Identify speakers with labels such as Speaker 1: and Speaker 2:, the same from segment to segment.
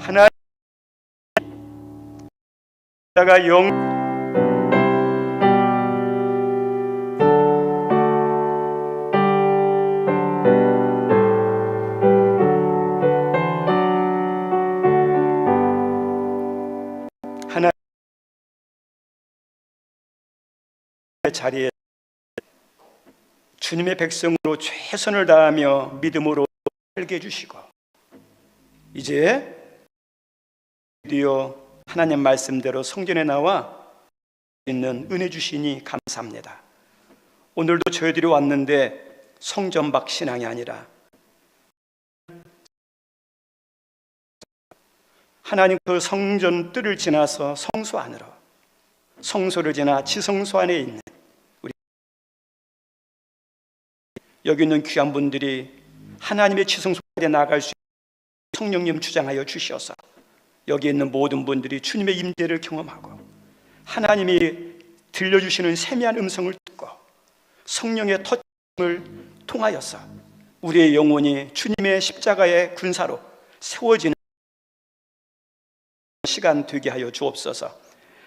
Speaker 1: 하나님가 하나님의 자리에 주님의 백성으로 최선을 다하며 믿음으로 살게 해주시고, 이제 드디어 하나님 말씀대로 성전에 나와 있는 은혜 주시니 감사합니다. 오늘도 저희들이 왔는데 성전 밖 신앙이 아니라 하나님 그 성전 뜰을 지나서 성소 안으로, 성소를 지나 지성소 안에 있는 우리 여기 있는 귀한 분들이 하나님의 지성소에 나아갈 수 있는 성령님 주장하여 주셔서 여기 있는 모든 분들이 주님의 임재를 경험하고 하나님이 들려주시는 세미한 음성을 듣고 성령의 터침을 통하여서 우리의 영혼이 주님의 십자가의 군사로 세워지는 시간 되게 하여 주옵소서.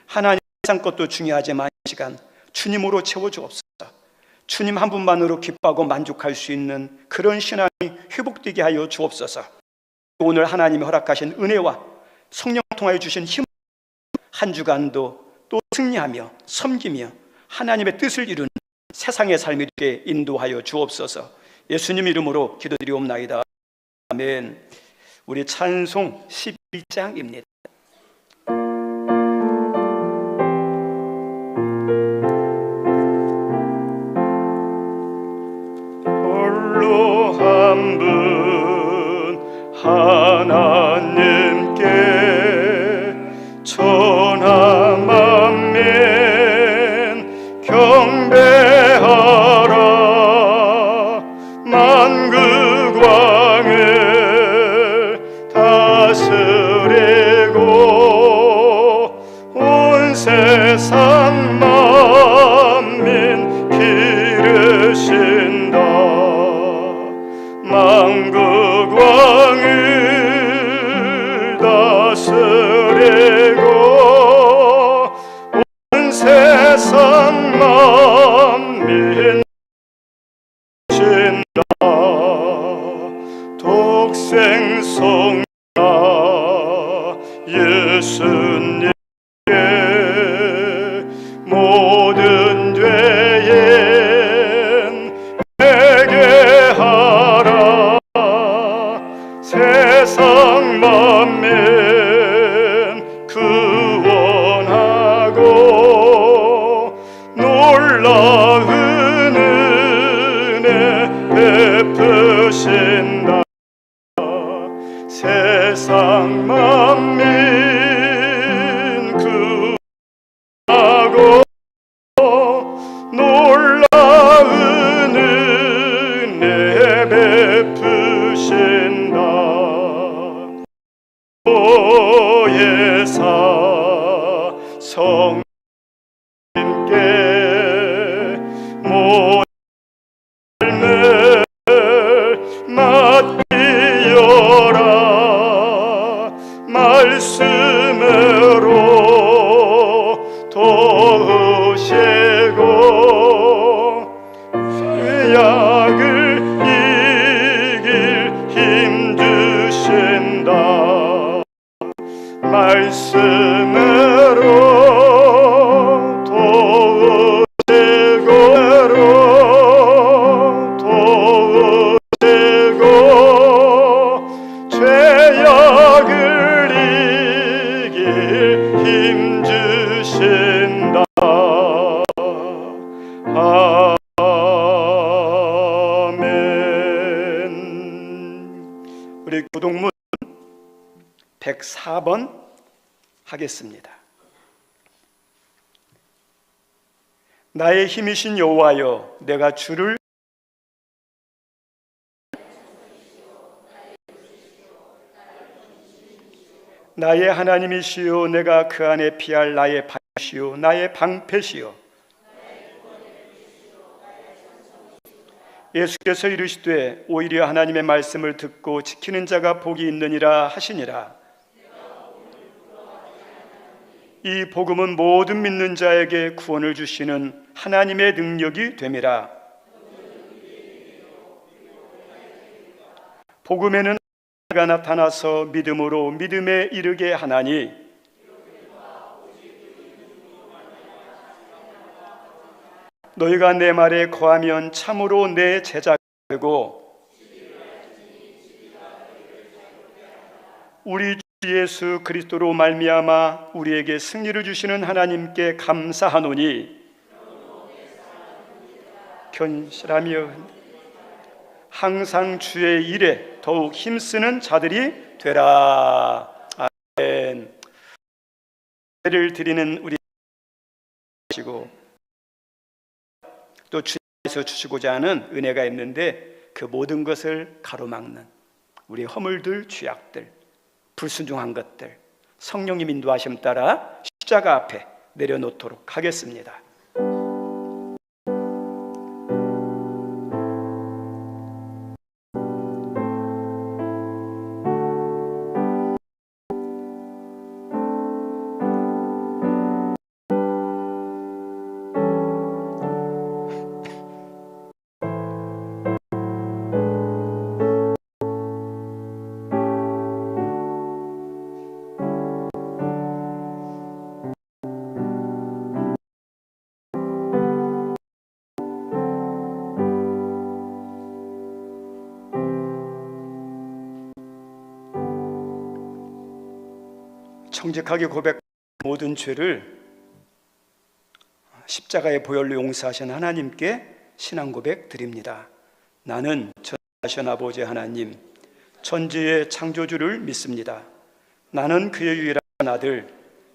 Speaker 1: 하나님 세상 것도 중요하지만 이 시간 주님으로 채워 주옵소서. 주님 한 분만으로 기뻐하고 만족할 수 있는 그런 신앙이 회복되게 하여 주옵소서. 오늘 하나님이 허락하신 은혜와 성령 통하여 주신 힘, 한 주간도 또 승리하며 섬기며 하나님의 뜻을 이루는 세상의 삶이 되게 인도하여 주옵소서. 예수님 이름으로 기도드리옵나이다. 아멘. 우리 찬송 11장입니다. 홀로 한 분 하나님께 천하 만민 경배하라. 만국 왕을 다스리고 온 세상 만민 기르신다. 만국 왕을 다스리고 온 세상 만민 신다. 독생성자 예수님께 모든 죄엔 회개하라. 세상 만민 구원하고 놀라운 은혜 베푸신다. 세상 만민 구원하고 놀라운 은혜 베푸신다. 보혜사 성님께 모든 삶을 맡기어라. 말씀으로 도우시고 죄악을 이길 힘 주신다. 말씀으로 도우시고 죄악을 이길 힘 주신다. 아멘. 우리 교동문 104번 하겠습니다. 나의 힘이신 여호와여, 내가 주를 나의 하나님이시요, 내가 그 안에 피할 나의 방시요 나의 방패시요. 예수께서 이르시되 오히려 하나님의 말씀을 듣고 지키는 자가 복이 있느니라 하시니라. 이 복음은 모든 믿는 자에게 구원을 주시는 하나님의 능력이 됨이라. 복음에는 하나가 나타나서 믿음으로 믿음에 이르게 하나니 너희가 내 말에 거하면 참으로 내 제자가 되고 우리 주 예수 그리스도로 말미암아 우리에게 승리를 주시는 하나님께 감사하노니 견실하며 항상 주의 일에 더욱 힘쓰는 자들이 되라. 아멘. 예배를 드리는 우리 시고 또 주님께서 주시고자 하는 은혜가 있는데 그 모든 것을 가로막는 우리 허물들, 죄악들, 불순종한 것들 성령님 인도하심 따라 십자가 앞에 내려놓도록 하겠습니다. 정직하게 고백한 모든 죄를 십자가의 보혈로 용서하신 하나님께 신앙 고백 드립니다. 나는 전하신 아버지 하나님 천지의 창조주를 믿습니다. 나는 그의 유일한 아들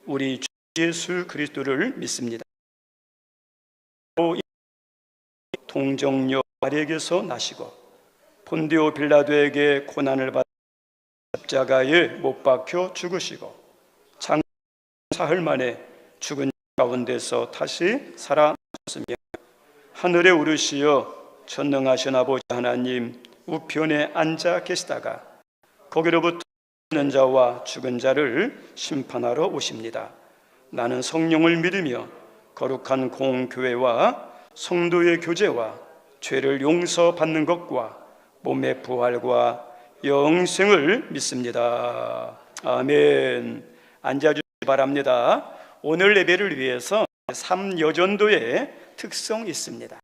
Speaker 1: 우리 주 예수 그리스도를 믿습니다. 동정녀 마리에게서 나시고 본디오 빌라도에게 고난을 받아 십자가에 못 박혀 죽으시고 사흘 만에 죽은 가운데서 다시 살아나셨으며 하늘에 오르시어 전능하신 아버지 하나님 우편에 앉아 계시다가 거기로부터 있는 자와 죽은 자를 심판하러 오십니다. 나는 성령을 믿으며 거룩한 공교회와 성도의 교제와 죄를 용서받는 것과 몸의 부활과 영생을 믿습니다. 아멘. 앉아주시기 바랍니다. 오늘 예배를 위해서 3여전도의 특성이 있습니다.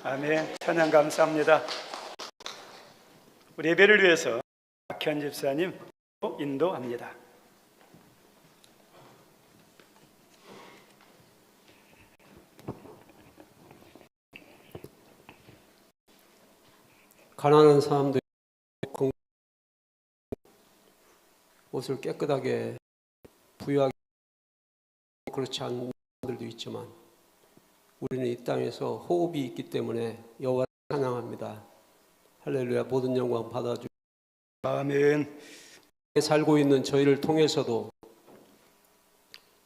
Speaker 1: 아멘. 찬양 감사합니다. 우리 예배를 위해서 박현 집사님 인도합니다.
Speaker 2: 가난한 사람들 옷을 깨끗하게 부유하게 그렇지 않은 사람들도 있지만 우리는 이 땅에서 호흡이 있기 때문에 여호와를 찬양합니다. 할렐루야. 모든 영광 받아주시고
Speaker 1: 아멘.
Speaker 2: 살고 있는 저희를 통해서도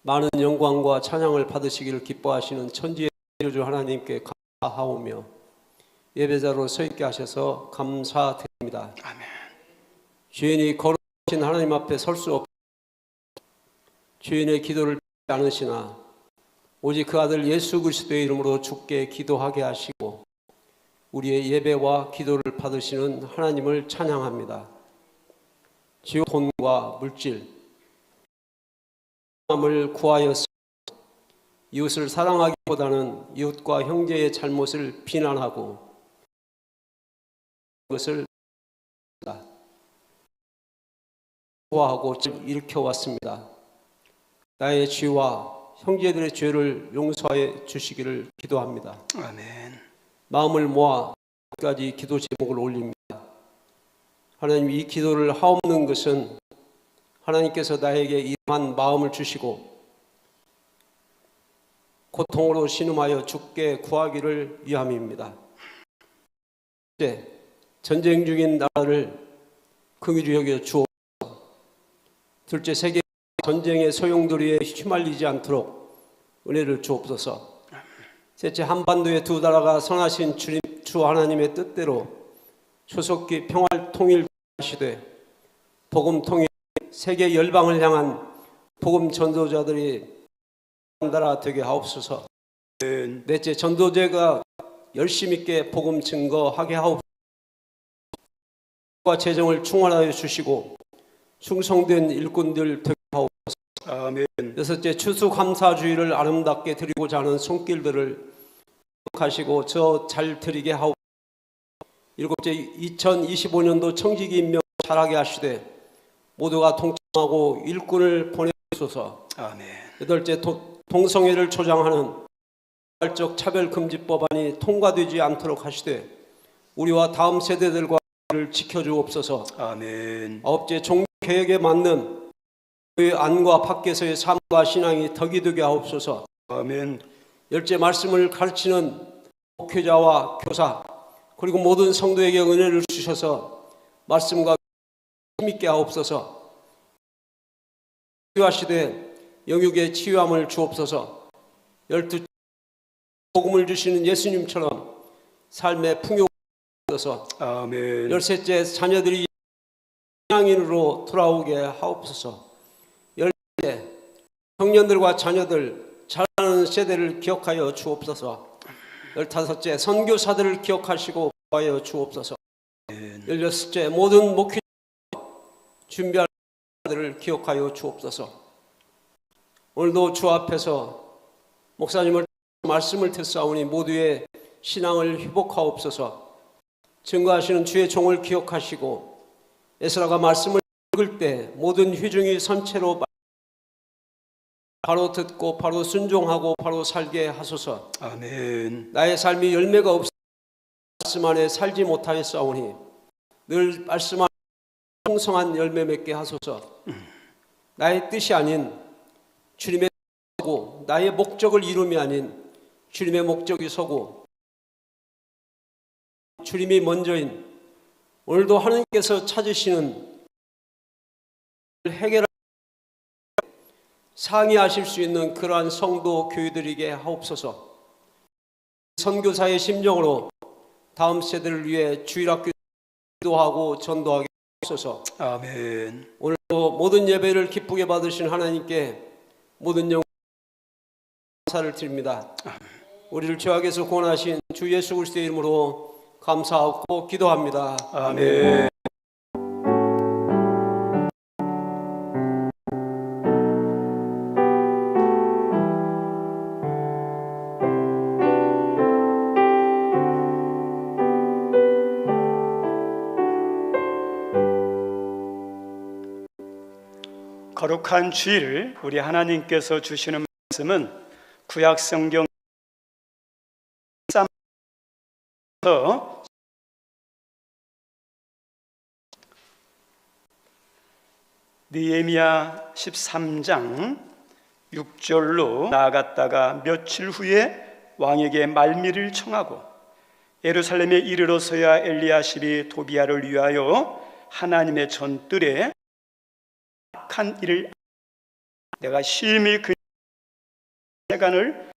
Speaker 2: 많은 영광과 찬양을 받으시기를 기뻐하시는 천지의 창조주 하나님께 감사하오며 예배자로 서 있게 하셔서 감사드립니다.
Speaker 1: 아멘.
Speaker 2: 죄인이 거룩하신 하나님 앞에 설 수 없 죄인의 기도를 듣지 않으시나 오직 그 아들 예수 그리스도의 이름으로 주께 기도하게 하시고 우리의 예배와 기도를 받으시는 하나님을 찬양합니다. 지옥 돈과 물질 을 구하였으며 이웃을 사랑하기보다는 이웃과 형제의 잘못을 비난하고 것을 구하고 일으켜왔습니다. 나의 죄와 형제들의 죄를 용서해 주시기를 기도합니다.
Speaker 1: 아멘.
Speaker 2: 마음을 모아 끝까지 기도 제목을 올립니다. 하나님, 이 기도를 하옵는 것은 하나님께서 나에게 이러한 마음을 주시고 고통으로 신음하여 주께 구하기를 위함입니다. 이제 전쟁 중인 나라를 긍휼히 여겨 주옵소서. 둘째, 세계 전쟁의 소용돌이에 휘말리지 않도록 은혜를 주옵소서. 셋째, 한반도의 두 나라가 선하신 주 하나님의 뜻대로 초속기 평화 통일 하시되 복음 통일 세계 열방을 향한 복음 전도자들이 나라 되게 하옵소서. 넷째, 전도제가 열심 있게 복음 증거하게 하옵소서. 재정을 충만하여 주시고 충성된 일꾼들 되게 하옵소서.
Speaker 1: 아멘.
Speaker 2: 여섯째, 추수감사주의를 아름답게 드리고자 하는 손길들을 하시고 저 잘 드리게 하옵소서. 일곱째, 2025년도 청지기 임명 잘하게 하시되 모두가 동참하고 일꾼을 보내소서.
Speaker 1: 아멘.
Speaker 2: 여덟째, 동성애를 조장하는 자발적 차별금지법안이 통과되지 않도록 하시되 우리와 다음 세대들과 를 지켜주옵소서.
Speaker 1: 아멘.
Speaker 2: 아홉째, 종교개혁에 맞는 그 안과 밖에서의 삶과 신앙이 덕이 되게 하옵소서.
Speaker 1: 아멘.
Speaker 2: 열째, 말씀을 가르치는 목회자와 교사 그리고 모든 성도에게 은혜를 주셔서 말씀과 힘있게 하옵소서. 치유하시되 영육의 치유함을 주옵소서. 열두, 복음을 주시는 예수님처럼 삶의 풍요 주옵소서.
Speaker 1: 아멘.
Speaker 2: 열셋째, 자녀들이 신앙인으로 돌아오게 하옵소서. 열째, 청년들과 자녀들 자라는 세대를 기억하여 주옵소서. 열다섯째, 선교사들을 기억하시고 보호하여 주옵소서. 열여섯째, 모든 목회 준비할 자들을 기억하여 주옵소서. 오늘도 주 앞에서 목사님을 말씀을 듣사오니 모두의 신앙을 회복하옵소서. 증거하시는 주의 종을 기억하시고 에스라가 말씀을 읽을 때 모든 회중이 선체로 바로 듣고 바로 순종하고 바로 살게 하소서.
Speaker 1: 아멘.
Speaker 2: 나의 삶이 열매가 없어 말씀 안에 살지 못하였사오니 늘 말씀 안에 풍성한 열매 맺게 하소서. 나의 뜻이 아닌 주님의 뜻이고 나의 목적을 이룸이 아닌 주님의 목적이 서고 주님이 먼저인 오늘도 하나님께서 찾으시는 해결할 상의하실 수 있는 그러한 성도 교회들에게 하옵소서. 선교사의 심정으로 다음 세대를 위해 주일학교 기도하고 전도하게 하옵소서.
Speaker 1: 아멘.
Speaker 2: 오늘도 모든 예배를 기쁘게 받으신 하나님께 모든 영광 감사를 드립니다. 우리를 죄악에서 구원하신 주 예수 그리스도의 이름으로 감사하고 기도합니다.
Speaker 1: 아멘. 거룩한 주일 우리 하나님께서 주시는 말씀은 구약 성경 느헤미야 13장 6절로 나아갔다가 며칠 후에 왕에게 말미를 청하고 예루살렘에 이르러서야 엘리야십이 도비야를 위하여 하나님의 전뜰에 악한 일을 내가 심히 그 세간을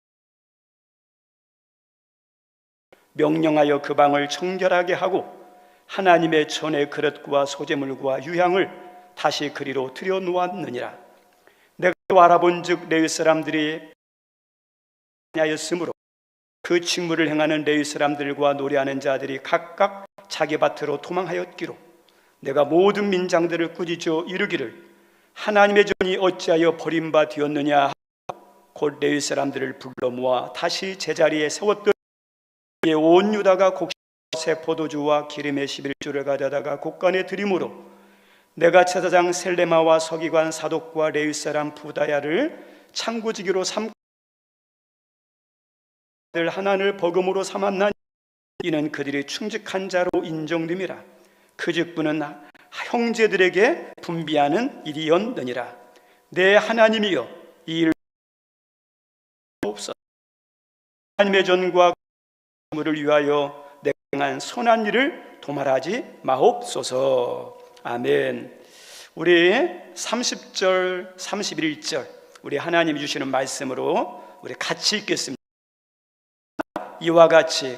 Speaker 1: 명령하여 그 방을 정결하게 하고 하나님의 전의 그릇과 소재물과 유향을 다시 그리로 들여놓았느니라. 내가 또 알아본즉 레위 사람들이 하였으므로 그 직무를 행하는 레위 사람들과 노래하는 자들이 각각 자기 밭으로 도망하였기로 내가 모든 민장들을 꾸짖어 이르기를 하나님의 전이 어찌하여 버림바 되었느냐 하고 곧 레위 사람들을 불러 모아 다시 제자리에 세웠더니 온 유다가 곡식새 포도주와 기름의 11주를 가져다가 곡간에 드림으로 내가 제사장 셀레마와 서기관 사독과 레위 사람 부다야를 창구지기로 삼고 하나님을 버금으로 삼았나니 이는 그들이 충직한 자로 인정됨이라. 그 직분은 형제들에게 분비하는 일이었느니라. 내 하나님이여 이 일을 없어 하나님의 전과 물을 위하여 내가 행한 선한 일을 도말하지 마옵소서. 아멘. 우리 30절 31절 우리 하나님이 주시는 말씀으로 우리 같이 읽겠습니다. 이와 같이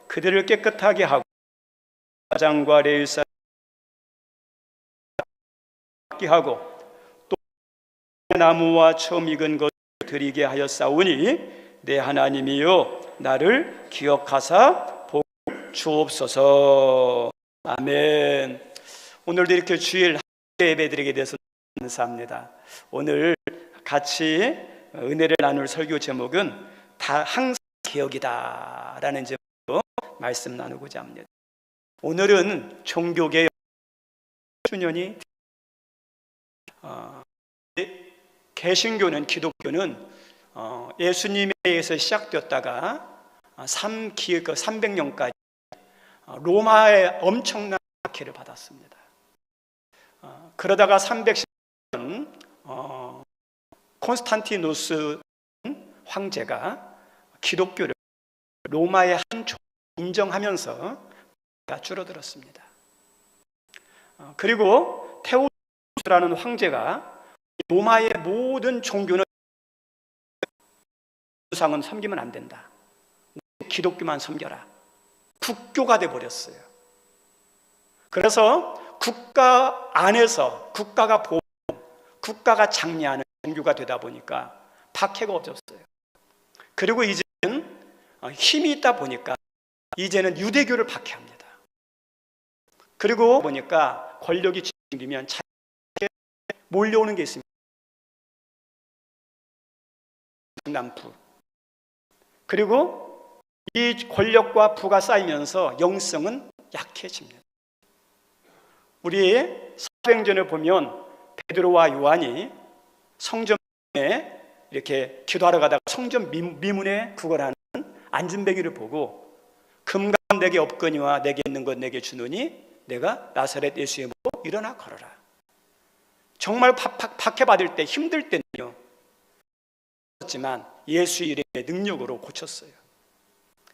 Speaker 1: 그들을 깨끗하게 하고 사장과 레위사람을 하고 또 나무와 처음 익은 것을 드리게 하였사오니 내 하나님이여 나를 기억하사 복 주옵소서. 아멘. 오늘도 이렇게 주일 예배드리게 돼서 감사합니다. 오늘 같이 은혜를 나눌 설교 제목은 다 항상 기억이다 라는 제목으로 말씀 나누고자 합니다. 오늘은 종교개혁 주년이 개신교는 기독교는 예수님에 의해서 시작되었다가 300년까지 로마의 엄청난 박해를 받았습니다. 그러다가 310년 콘스탄티누스 황제가 기독교를 로마의 한 종 인정하면서 줄어들었습니다. 그리고 테오도스라는 황제가 로마의 모든 종교는 우상은 섬기면 안 된다. 기독교만 섬겨라. 국교가 돼버렸어요. 그래서 국가 안에서 국가가 보호, 국가가 장려하는 종교가 되다 보니까 박해가 없었어요. 그리고 이제는 힘이 있다 보니까 이제는 유대교를 박해합니다. 그리고 보니까 권력이 생기면 자기에게 몰려오는 게 있습니다. 남부. 그리고 이 권력과 부가 쌓이면서 영성은 약해집니다. 우리 사도행전을 보면 베드로와 요한이 성전에 이렇게 기도하러 가다가 성전 미문에 구걸하는 안진뱅이를 보고 금감 내게 없거니와 내게 있는 것 내게 주노니 내가 나사렛 예수의 이름으로 일어나 걸어라. 정말 박해받을 때 힘들 때는요 지만 예수 이름의 능력으로 고쳤어요.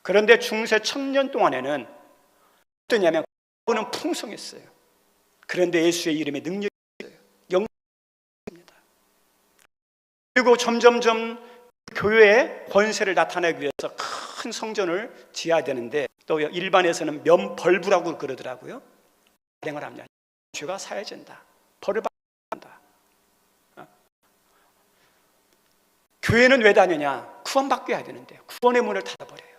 Speaker 1: 그런데 중세 1000년 동안에는 어떠냐면 그는 풍성했어요. 그런데 예수의 이름의 능력이 있어요. 영입니다. 그리고 점점점 교회의 권세를 나타내기 위해서 큰 성전을 지어야 되는데 또 일반에서는 면벌부라고 그러더라고요. 발행을 합니다. 죄가 사해진다. 벌을 받는다. 교회는 왜 다니냐? 구원받게 해야 되는데 구원의 문을 닫아버려요.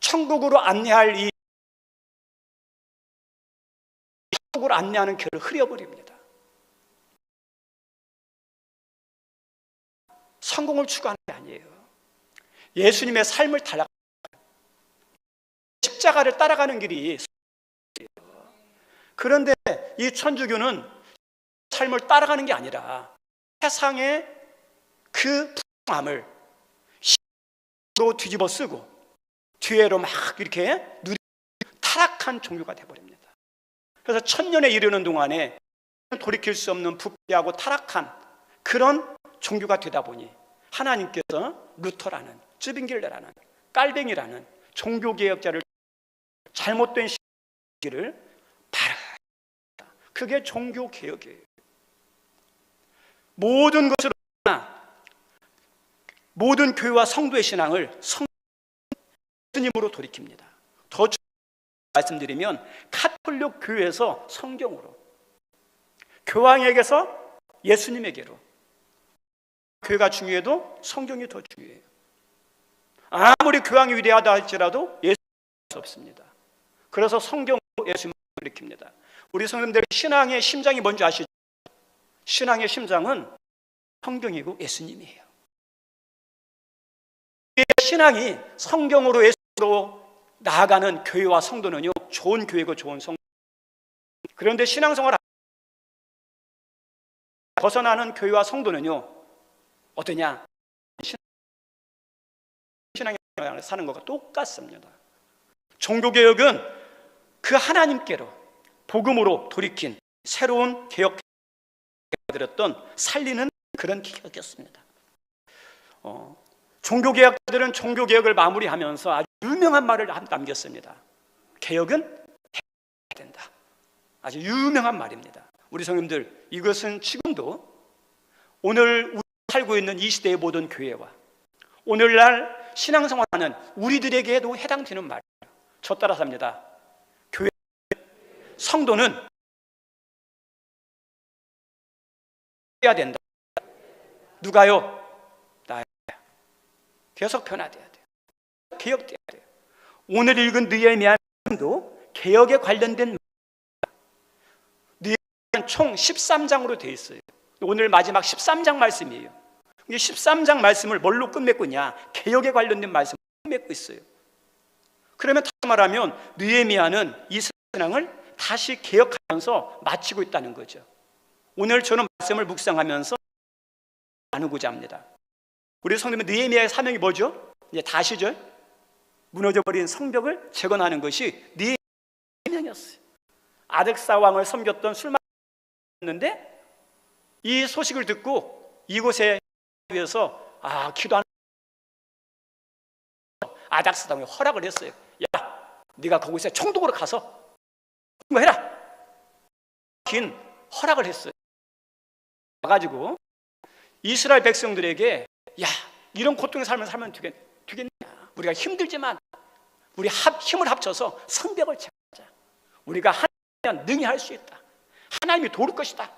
Speaker 1: 천국으로 안내할 이 천국으로 안내하는 길을 흐려버립니다. 성공을 추구하는 게 아니에요. 예수님의 삶을 십자가를 따라가는 길이 그런데 이 천주교는 삶을 따라가는 게 아니라 세상의 그 풍함을 로 뒤집어 쓰고 뒤에로 막 이렇게 타락한 종교가 되어버립니다. 그래서 1000년에 이르는 동안에 돌이킬 수 없는 부패하고 타락한 그런 종교가 되다 보니 하나님께서 루터라는 쯔빙길레라는 깔뱅이라는 종교개혁자를 잘못된 시기를 바라. 그게 종교개혁이에요. 모든 것으로 모든 교회와 성도의 신앙을 예수님으로 돌이킵니다. 더 말씀드리면 카톨릭 교회에서 성경으로, 교황에게서 예수님에게로. 교회가 중요해도 성경이 더 중요해요. 아무리 교황이 위대하다 할지라도 예수님을 수 없습니다. 그래서 성경으로 예수님을 돌이킵니다. 우리 성도님들 신앙의 심장이 뭔지 아시죠? 신앙의 심장은 성경이고 예수님이에요. 신앙이 성경으로 예수로 나아가는 교회와 성도는요, 좋은 교회고 좋은 성도. 그런데 신앙생활 벗어나는 교회와 성도는요, 어떠냐? 신앙의 사는 것과 똑같습니다. 종교개혁은 그 하나님께로 복음으로 돌이킨 새로운 개혁 들었던 살리는 그런 개혁이었습니다. 종교개혁자들은 종교개혁을 마무리하면서 아주 유명한 말을 남겼습니다. 개혁은 해야 된다. 아주 유명한 말입니다. 우리 성도님들, 이것은 지금도 오늘 우리 살고 있는 이 시대의 모든 교회와 오늘날 신앙생활하는 우리들에게도 해당되는 말이에요. 저 따라서 합니다. 교회, 성도는 해야 된다. 누가요? 계속 변화돼야 돼요. 개혁돼야 돼요. 오늘 읽은 느헤미야도 개혁에 관련된 느헤미야는 총 13장으로 되어 있어요. 오늘 마지막 13장 말씀이에요. 이 13장 말씀을 뭘로 끝맺고 있냐? 개혁에 관련된 말씀을 끝맺고 있어요. 그러면 다시 말하면 느헤미야는 이스라엘 신앙을 다시 개혁하면서 마치고 있다는 거죠. 오늘 저는 말씀을 묵상하면서 나누고자 합니다. 우리 성도님, 느헤미야의 사명이 뭐죠? 이제 다시죠. 무너져버린 성벽을 재건하는 것이 느헤미야의 사명이었어요. 아덱사 왕을 섬겼던 술마셨는데 이 소식을 듣고 이곳에 위해서 기도하는 아덱사 왕이 허락을 했어요. 야, 네가 그곳에 총독으로 가서 해라. 긴 허락을 했어요. 가가지고 이스라엘 백성들에게 야, 이런 고통의 삶을 살면 되겠냐? 우리가 힘들지만 우리 힘을 합쳐서 성벽을 재건하자. 우리가 하나님이면 능히 할 수 있다. 하나님이 도울 것이다.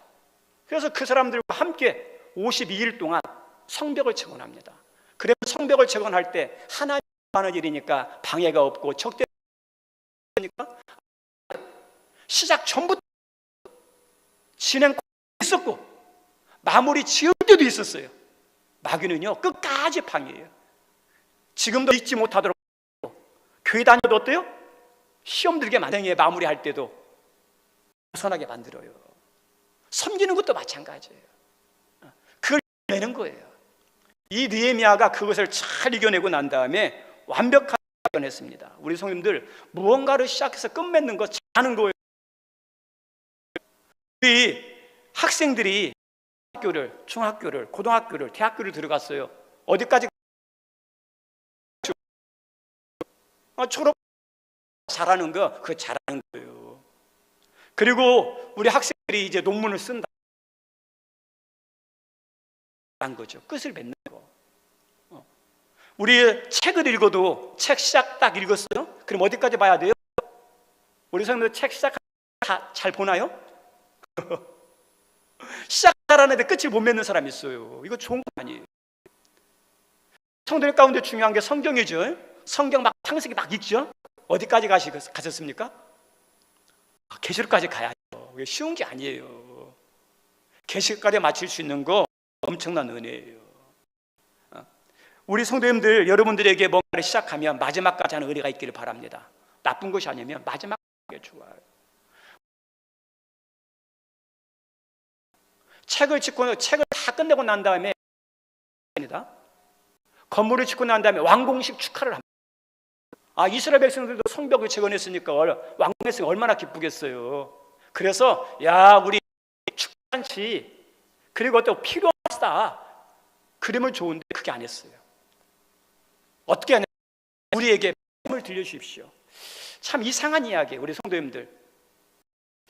Speaker 1: 그래서 그 사람들과 함께 52일 동안 성벽을 재건합니다. 그래서 성벽을 재건할 때 하나님 하는 일이니까 방해가 없고 적대니까 시작 전부터 진행 있었고 마무리 지을 때도 있었어요. 마귀는요, 끝까지 방해해요. 지금도 잊지 못하도록 교회 다녀도 어때요? 시험 들게 만약에 마무리할 때도 벗어나게 만들어요. 섬기는 것도 마찬가지예요. 그걸 내는 거예요. 이 느헤미야가 그것을 잘 이겨내고 난 다음에 완벽하게 이겨냈습니다. 우리 성도님들, 무언가를 시작해서 끝맺는 거 잘하는 거예요. 우리 학생들이 학교를, 중학교를, 고등학교를, 대학교를 들어갔어요. 어디까지? 졸업 잘하는 거, 그거 잘하는 거예요. 그리고 우리 학생들이 이제 논문을 쓴다. 한 거죠. 끝을 맺는 거. 우리 책을 읽어도 책 시작 딱 읽었어요? 그럼 어디까지 봐야 돼요? 우리 성도들 책 시작 잘 보나요? 시작 잘하는데 끝을 못 맺는 사람이 있어요. 이거 좋은 거 아니에요. 성도들 가운데 중요한 게 성경이죠. 성경 막 창세기 막 읽죠. 어디까지 가셨습니까? 계시록까지 가야죠. 이게 쉬운 게 아니에요. 계시록까지 마칠 수 있는 거 엄청난 은혜예요. 우리 성도님들, 여러분들에게 뭔가를 시작하면 마지막까지 하는 은혜가 있기를 바랍니다. 나쁜 것이 아니면 마지막에 좋아요. 책을 다 끝내고 난 다음에 건물을 짓고 난 다음에 완공식 축하를 합니다. 이스라엘 백성들도 성벽을 재건했으니까 완공했으니까 얼마나 기쁘겠어요. 그래서 우리 축한치 그리고 또 필요하다 그러면 좋은데 그게 안 했어요. 어떻게 하냐? 우리에게 말씀을 들려주십시오. 참 이상한 이야기예요. 우리 성도님들,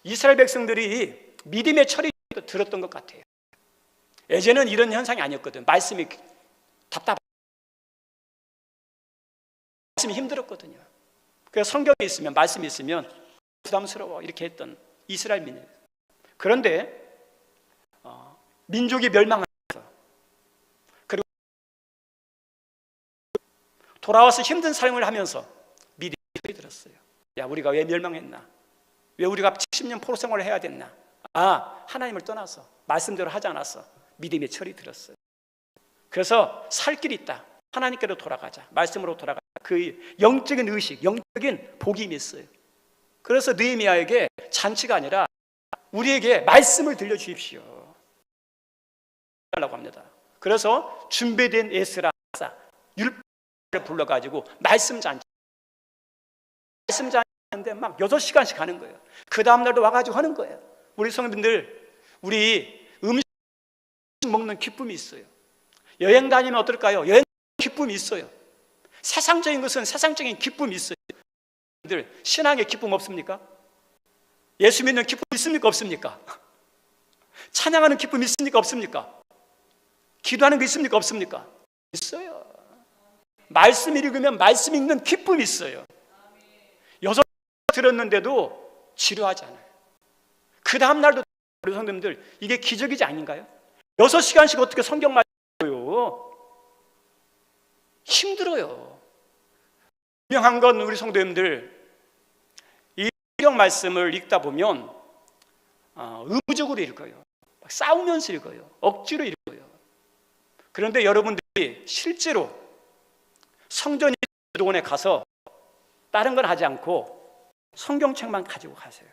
Speaker 1: 이스라엘 백성들이 믿음의 철이 들었던 것 같아요. 예전에는 이런 현상이 아니었거든. 말씀이 말씀이 힘들었거든요. 그래서 성경이 있으면, 말씀이 있으면 부담스러워 이렇게 했던 이스라엘 민족. 그런데 민족이 멸망하면서 그리고 돌아와서 힘든 삶을 하면서 믿음이 철이 들었어요. 우리가 왜 멸망했나? 왜 우리가 70년 포로 생활을 해야 됐나? 하나님을 떠나서 말씀대로 하지 않았어. 믿음의 철이 들었어요. 그래서 살 길이 있다. 하나님께로 돌아가자. 말씀으로 돌아가자. 그 영적인 의식, 영적인 복이 있어요. 그래서 느헤미야에게 잔치가 아니라 우리에게 말씀을 들려주십시오 라고 합니다. 그래서 준비된 에스라 율법을 불러가지고 말씀 잔치 하는데 막 6시간씩 하는 거예요. 그 다음날도 와가지고 하는 거예요. 우리 성도님들, 우리 음식 먹는 기쁨이 있어요. 여행 다니면 어떨까요? 여행 기쁨이 있어요. 세상적인 것은 세상적인 기쁨이 있어요. 신앙의 기쁨 없습니까? 예수 믿는 기쁨 있습니까? 없습니까? 찬양하는 기쁨 있습니까? 없습니까? 기도하는 거 있습니까? 없습니까? 있어요. 말씀 읽으면 말씀 읽는 기쁨이 있어요. 6번 들었는데도 지루하지 않아요. 그 다음날도 우리 성도님들, 이게 기적이지 아닌가요? 6시간씩 어떻게 성경 말씀을 힘들어요. 분명한 건 우리 성도님들, 이 성경 말씀을 읽다 보면 의무적으로 읽어요. 싸우면서 읽어요. 억지로 읽어요. 그런데 여러분들이 실제로 성전 기도원에 가서 다른 건 하지 않고 성경책만 가지고 가세요.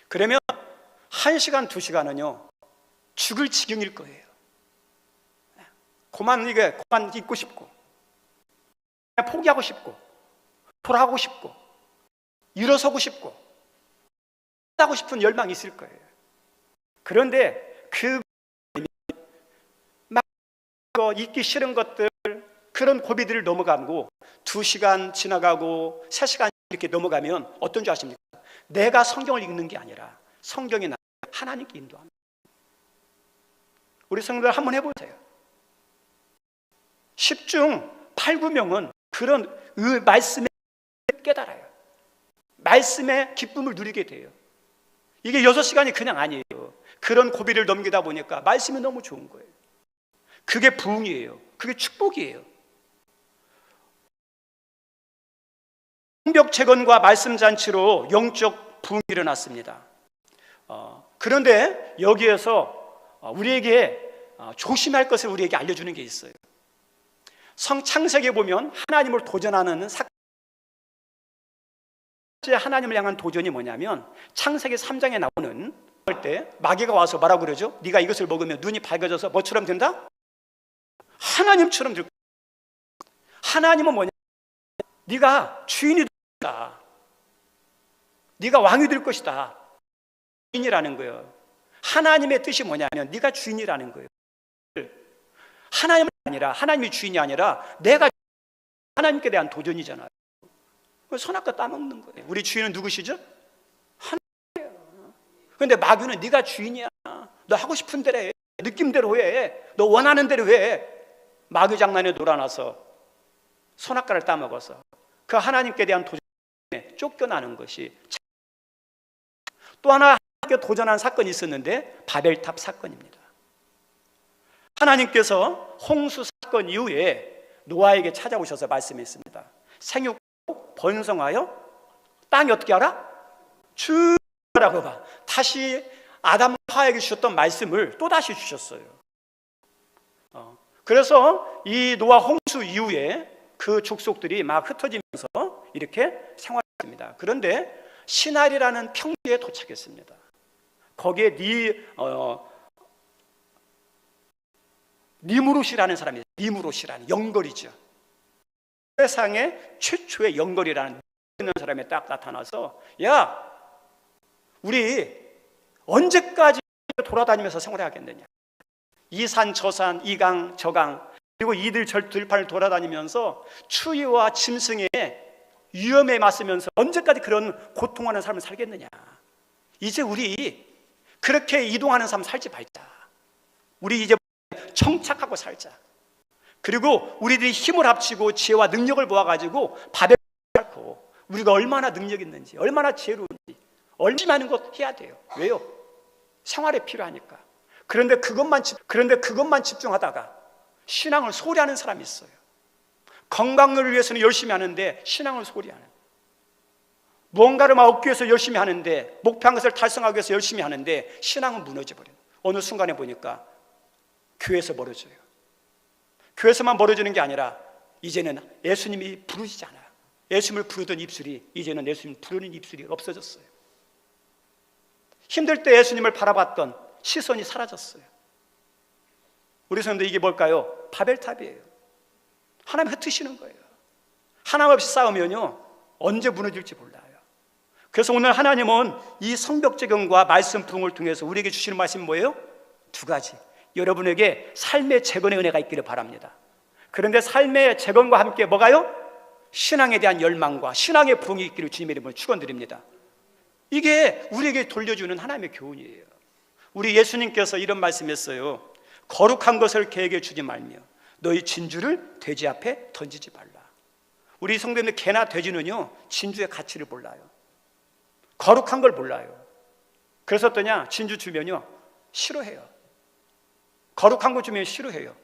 Speaker 1: 그러면 1시간, 2시간은요 죽을 지경일 거예요. 그만 읽고 싶고, 포기하고 싶고, 돌아가고 싶고, 일어서고 싶고, 하고 싶은 열망이 있을 거예요. 그런데 막 읽기 싫은 것들, 그런 고비들을 넘어가고 2시간 지나가고 3시간 이렇게 넘어가면 어떤 줄 아십니까? 내가 성경을 읽는 게 아니라 성경이 나를 하나님께 인도합니다. 우리 성도들 한번 해보세요. 10중 8, 9명은 그런 말씀에 깨달아요. 말씀의 기쁨을 누리게 돼요. 이게 6시간이 그냥 아니에요. 그런 고비를 넘기다 보니까 말씀이 너무 좋은 거예요. 그게 부흥이에요. 그게 축복이에요. 성벽 재건과 말씀 잔치로 영적 부흥이 일어났습니다. 그런데 여기에서 우리에게 조심할 것을 우리에게 알려주는 게 있어요. 창세기에 보면 하나님을 도전하는 하나님을 향한 도전이 뭐냐면, 창세기 3장에 나오는 때 마귀가 와서 뭐라고 그러죠? 네가 이것을 먹으면 눈이 밝아져서 뭐처럼 된다? 하나님처럼 될 거야. 하나님은 뭐냐? 네가 주인이 될 것이다. 네가 왕이 될 것이다. 주인이라는 거예요. 하나님의 뜻이 뭐냐면 네가 주인이라는 거예요. 하나님이 아니라, 하나님이 주인이 아니라 내가 하나님께 대한 도전이잖아요. 선악과 따먹는 거예요. 우리 주인은 누구시죠? 하나님이에요. 그런데 마귀는 네가 주인이야. 너 하고 싶은 대로 해. 느낌대로 해. 너 원하는 대로 해. 마귀 장난에 놀아나서 선악과를 따먹어서 그 하나님께 대한 도전에 쫓겨나는 것이. 또 하나 하나님께 도전한 사건이 있었는데 바벨탑 사건입니다. 하나님께서 홍수 사건 이후에 노아에게 찾아오셔서 말씀했습니다. 생육하고 번성하여 땅이 어떻게 알아? 주라고 봐. 다시 아담과 하와에게 주셨던 말씀을 또다시 주셨어요. 그래서 이 노아 홍수 이후에 그 족속들이 막 흩어지면서 이렇게 생활했습니다. 그런데 시날이라는 평지에 도착했습니다. 거기에 니무롯이라는 사람이 있어요. 니무롯이라는 영걸이죠. 세상의 최초의 영걸이라는 있는 사람이 딱 나타나서, 야, 우리 언제까지 돌아다니면서 생활해야겠느냐. 이 산 저 산, 이 강 저 강, 그리고 이들 들판을 돌아다니면서 추위와 짐승의 위험에 맞서면서 언제까지 그런 고통하는 삶을 살겠느냐. 이제 우리 그렇게 이동하는 삶 살지 말자. 우리 이제 청착하고 살자. 그리고 우리들이 힘을 합치고 지혜와 능력을 모아가지고 바벨 고 우리가 얼마나 능력 있는지, 얼마나 지혜로운지 얼마나 하는 것 해야 돼요. 왜요? 생활에 필요하니까. 그런데 그것만 집중하다가 신앙을 소홀히 하는 사람이 있어요. 건강을 위해서는 열심히 하는데 신앙을 소홀히 하는, 무언가를 막 얻기 위해서 열심히 하는데, 목표한 것을 달성하기 위해서 열심히 하는데 신앙은 무너져버려요. 어느 순간에 보니까 교회에서 멀어져요. 교회에서만 멀어지는 게 아니라 이제는 예수님이 부르시지 않아요. 예수님을 부르던 입술이 이제는 예수님 부르는 입술이 없어졌어요. 힘들 때 예수님을 바라봤던 시선이 사라졌어요. 우리 성도들, 이게 뭘까요? 바벨탑이에요. 하나님 흩으시는 거예요. 하나님 없이 싸우면요 언제 무너질지 몰라요. 그래서 오늘 하나님은 이 성벽재건과 말씀 부흥을 통해서 우리에게 주시는 말씀이 뭐예요? 두 가지. 여러분에게 삶의 재건의 은혜가 있기를 바랍니다. 그런데 삶의 재건과 함께 뭐가요? 신앙에 대한 열망과 신앙의 부흥이 있기를 주님의 이름으로 축원드립니다. 이게 우리에게 돌려주는 하나님의 교훈이에요. 우리 예수님께서 이런 말씀했어요. 거룩한 것을 개에게 주지 말며 너희 진주를 돼지 앞에 던지지 말라. 우리 성도님들, 개나 돼지는요 진주의 가치를 몰라요. 거룩한 걸 몰라요. 그래서 어떠냐? 진주 주면요 싫어해요. 거룩한 거 주면 싫어해요.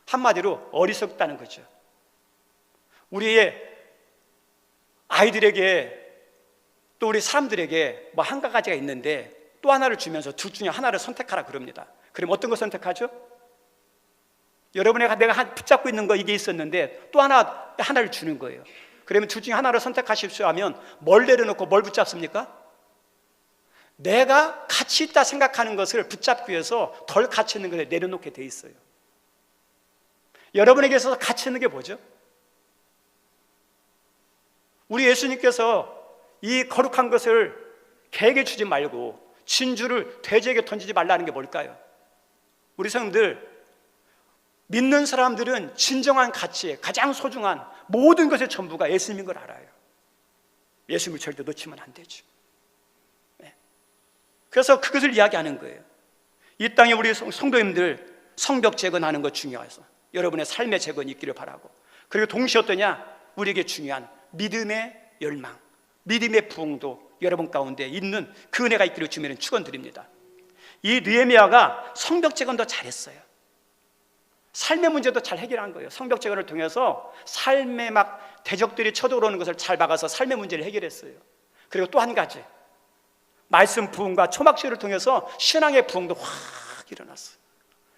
Speaker 1: 한마디로 어리석다는 거죠. 우리의 아이들에게 또 우리 사람들에게 뭐 한 가지가 있는데 또 하나를 주면서 둘 중에 하나를 선택하라 그럽니다. 그럼 어떤 거 선택하죠? 여러분의 내가 붙잡고 있는 거 이게 있었는데 또 하나를 주는 거예요. 그러면 둘 중에 하나를 선택하십시오 하면 뭘 내려놓고 뭘 붙잡습니까? 내가 가치 있다 생각하는 것을 붙잡기 위해서 덜 가치 있는 것을 내려놓게 돼 있어요. 여러분에게 있어서 가치 있는 게 뭐죠? 우리 예수님께서 이 거룩한 것을 개에게 주지 말고 진주를 돼지에게 던지지 말라는 게 뭘까요? 우리 성도들, 믿는 사람들은 진정한 가치에 가장 소중한 모든 것의 전부가 예수님인 걸 알아요. 예수님을 절대 놓치면 안 되죠. 그래서 그것을 이야기하는 거예요. 이 땅에 우리 성도님들 성벽 재건하는 것 중요해서 여러분의 삶의 재건이 있기를 바라고, 그리고 동시에 어떠냐? 우리에게 중요한 믿음의 열망, 믿음의 부흥도 여러분 가운데 있는 그 은혜가 있기를 주님은 축원드립니다. 이 느헤미야가 성벽 재건도 잘했어요. 삶의 문제도 잘 해결한 거예요. 성벽 재건을 통해서 삶의 막 대적들이 쳐들어오는 것을 잘 막아서 삶의 문제를 해결했어요. 그리고 또 한 가지, 말씀 부흥과 초막절을 통해서 신앙의 부흥도 확 일어났어요.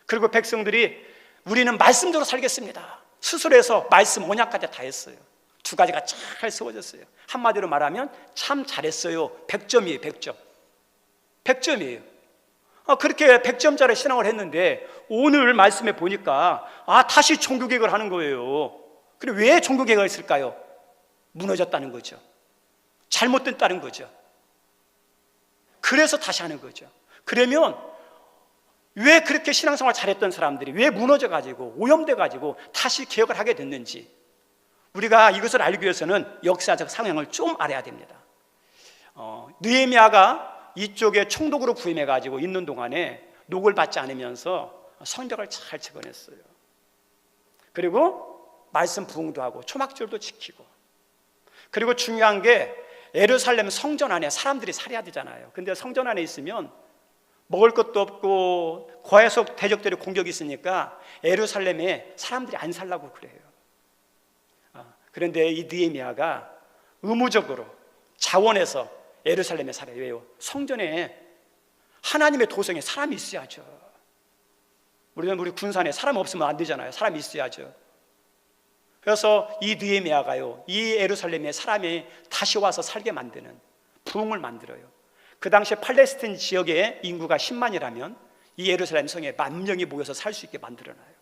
Speaker 1: 그리고 백성들이 우리는 말씀대로 살겠습니다 스스로 해서 말씀 언약까지 다 했어요. 두 가지가 잘 세워졌어요. 한마디로 말하면 참 잘했어요. 100점이에요. 100점. 100점이에요. 그렇게 100점짜리 신앙을 했는데 오늘 말씀에 보니까 다시 종교개혁을 하는 거예요. 그럼 왜 종교개혁을 했을까요? 무너졌다는 거죠. 잘못됐다는 거죠. 그래서 다시 하는 거죠. 그러면 왜 그렇게 신앙생활 잘했던 사람들이 왜 무너져가지고 오염돼가지고 다시 개혁을 하게 됐는지, 우리가 이것을 알기 위해서는 역사적 상황을 좀 알아야 됩니다. 느헤미야가 이쪽에 총독으로 부임해가지고 있는 동안에 녹을 받지 않으면서 성벽을 잘 재건했어요. 그리고 말씀 부흥도 하고 초막절도 지키고, 그리고 중요한 게 예루살렘 성전 안에 사람들이 살아야 되잖아요. 근데 성전 안에 있으면 먹을 것도 없고 과속 대적들의 공격이 있으니까 예루살렘에 사람들이 안 살라고 그래요. 그런데 이 느헤미야가 의무적으로 자원해서 예루살렘에 살아요. 왜요? 성전에 하나님의 도성에 사람이 있어야죠. 우리 군산에 사람 없으면 안 되잖아요. 사람이 있어야죠. 그래서 이 느헤미야가요, 이 예루살렘에 사람이 다시 와서 살게 만드는 부흥을 만들어요. 그 당시에 팔레스틴 지역의 인구가 10만이라면 이 예루살렘 성에 10,000명이 모여서 살 수 있게 만들어놔요.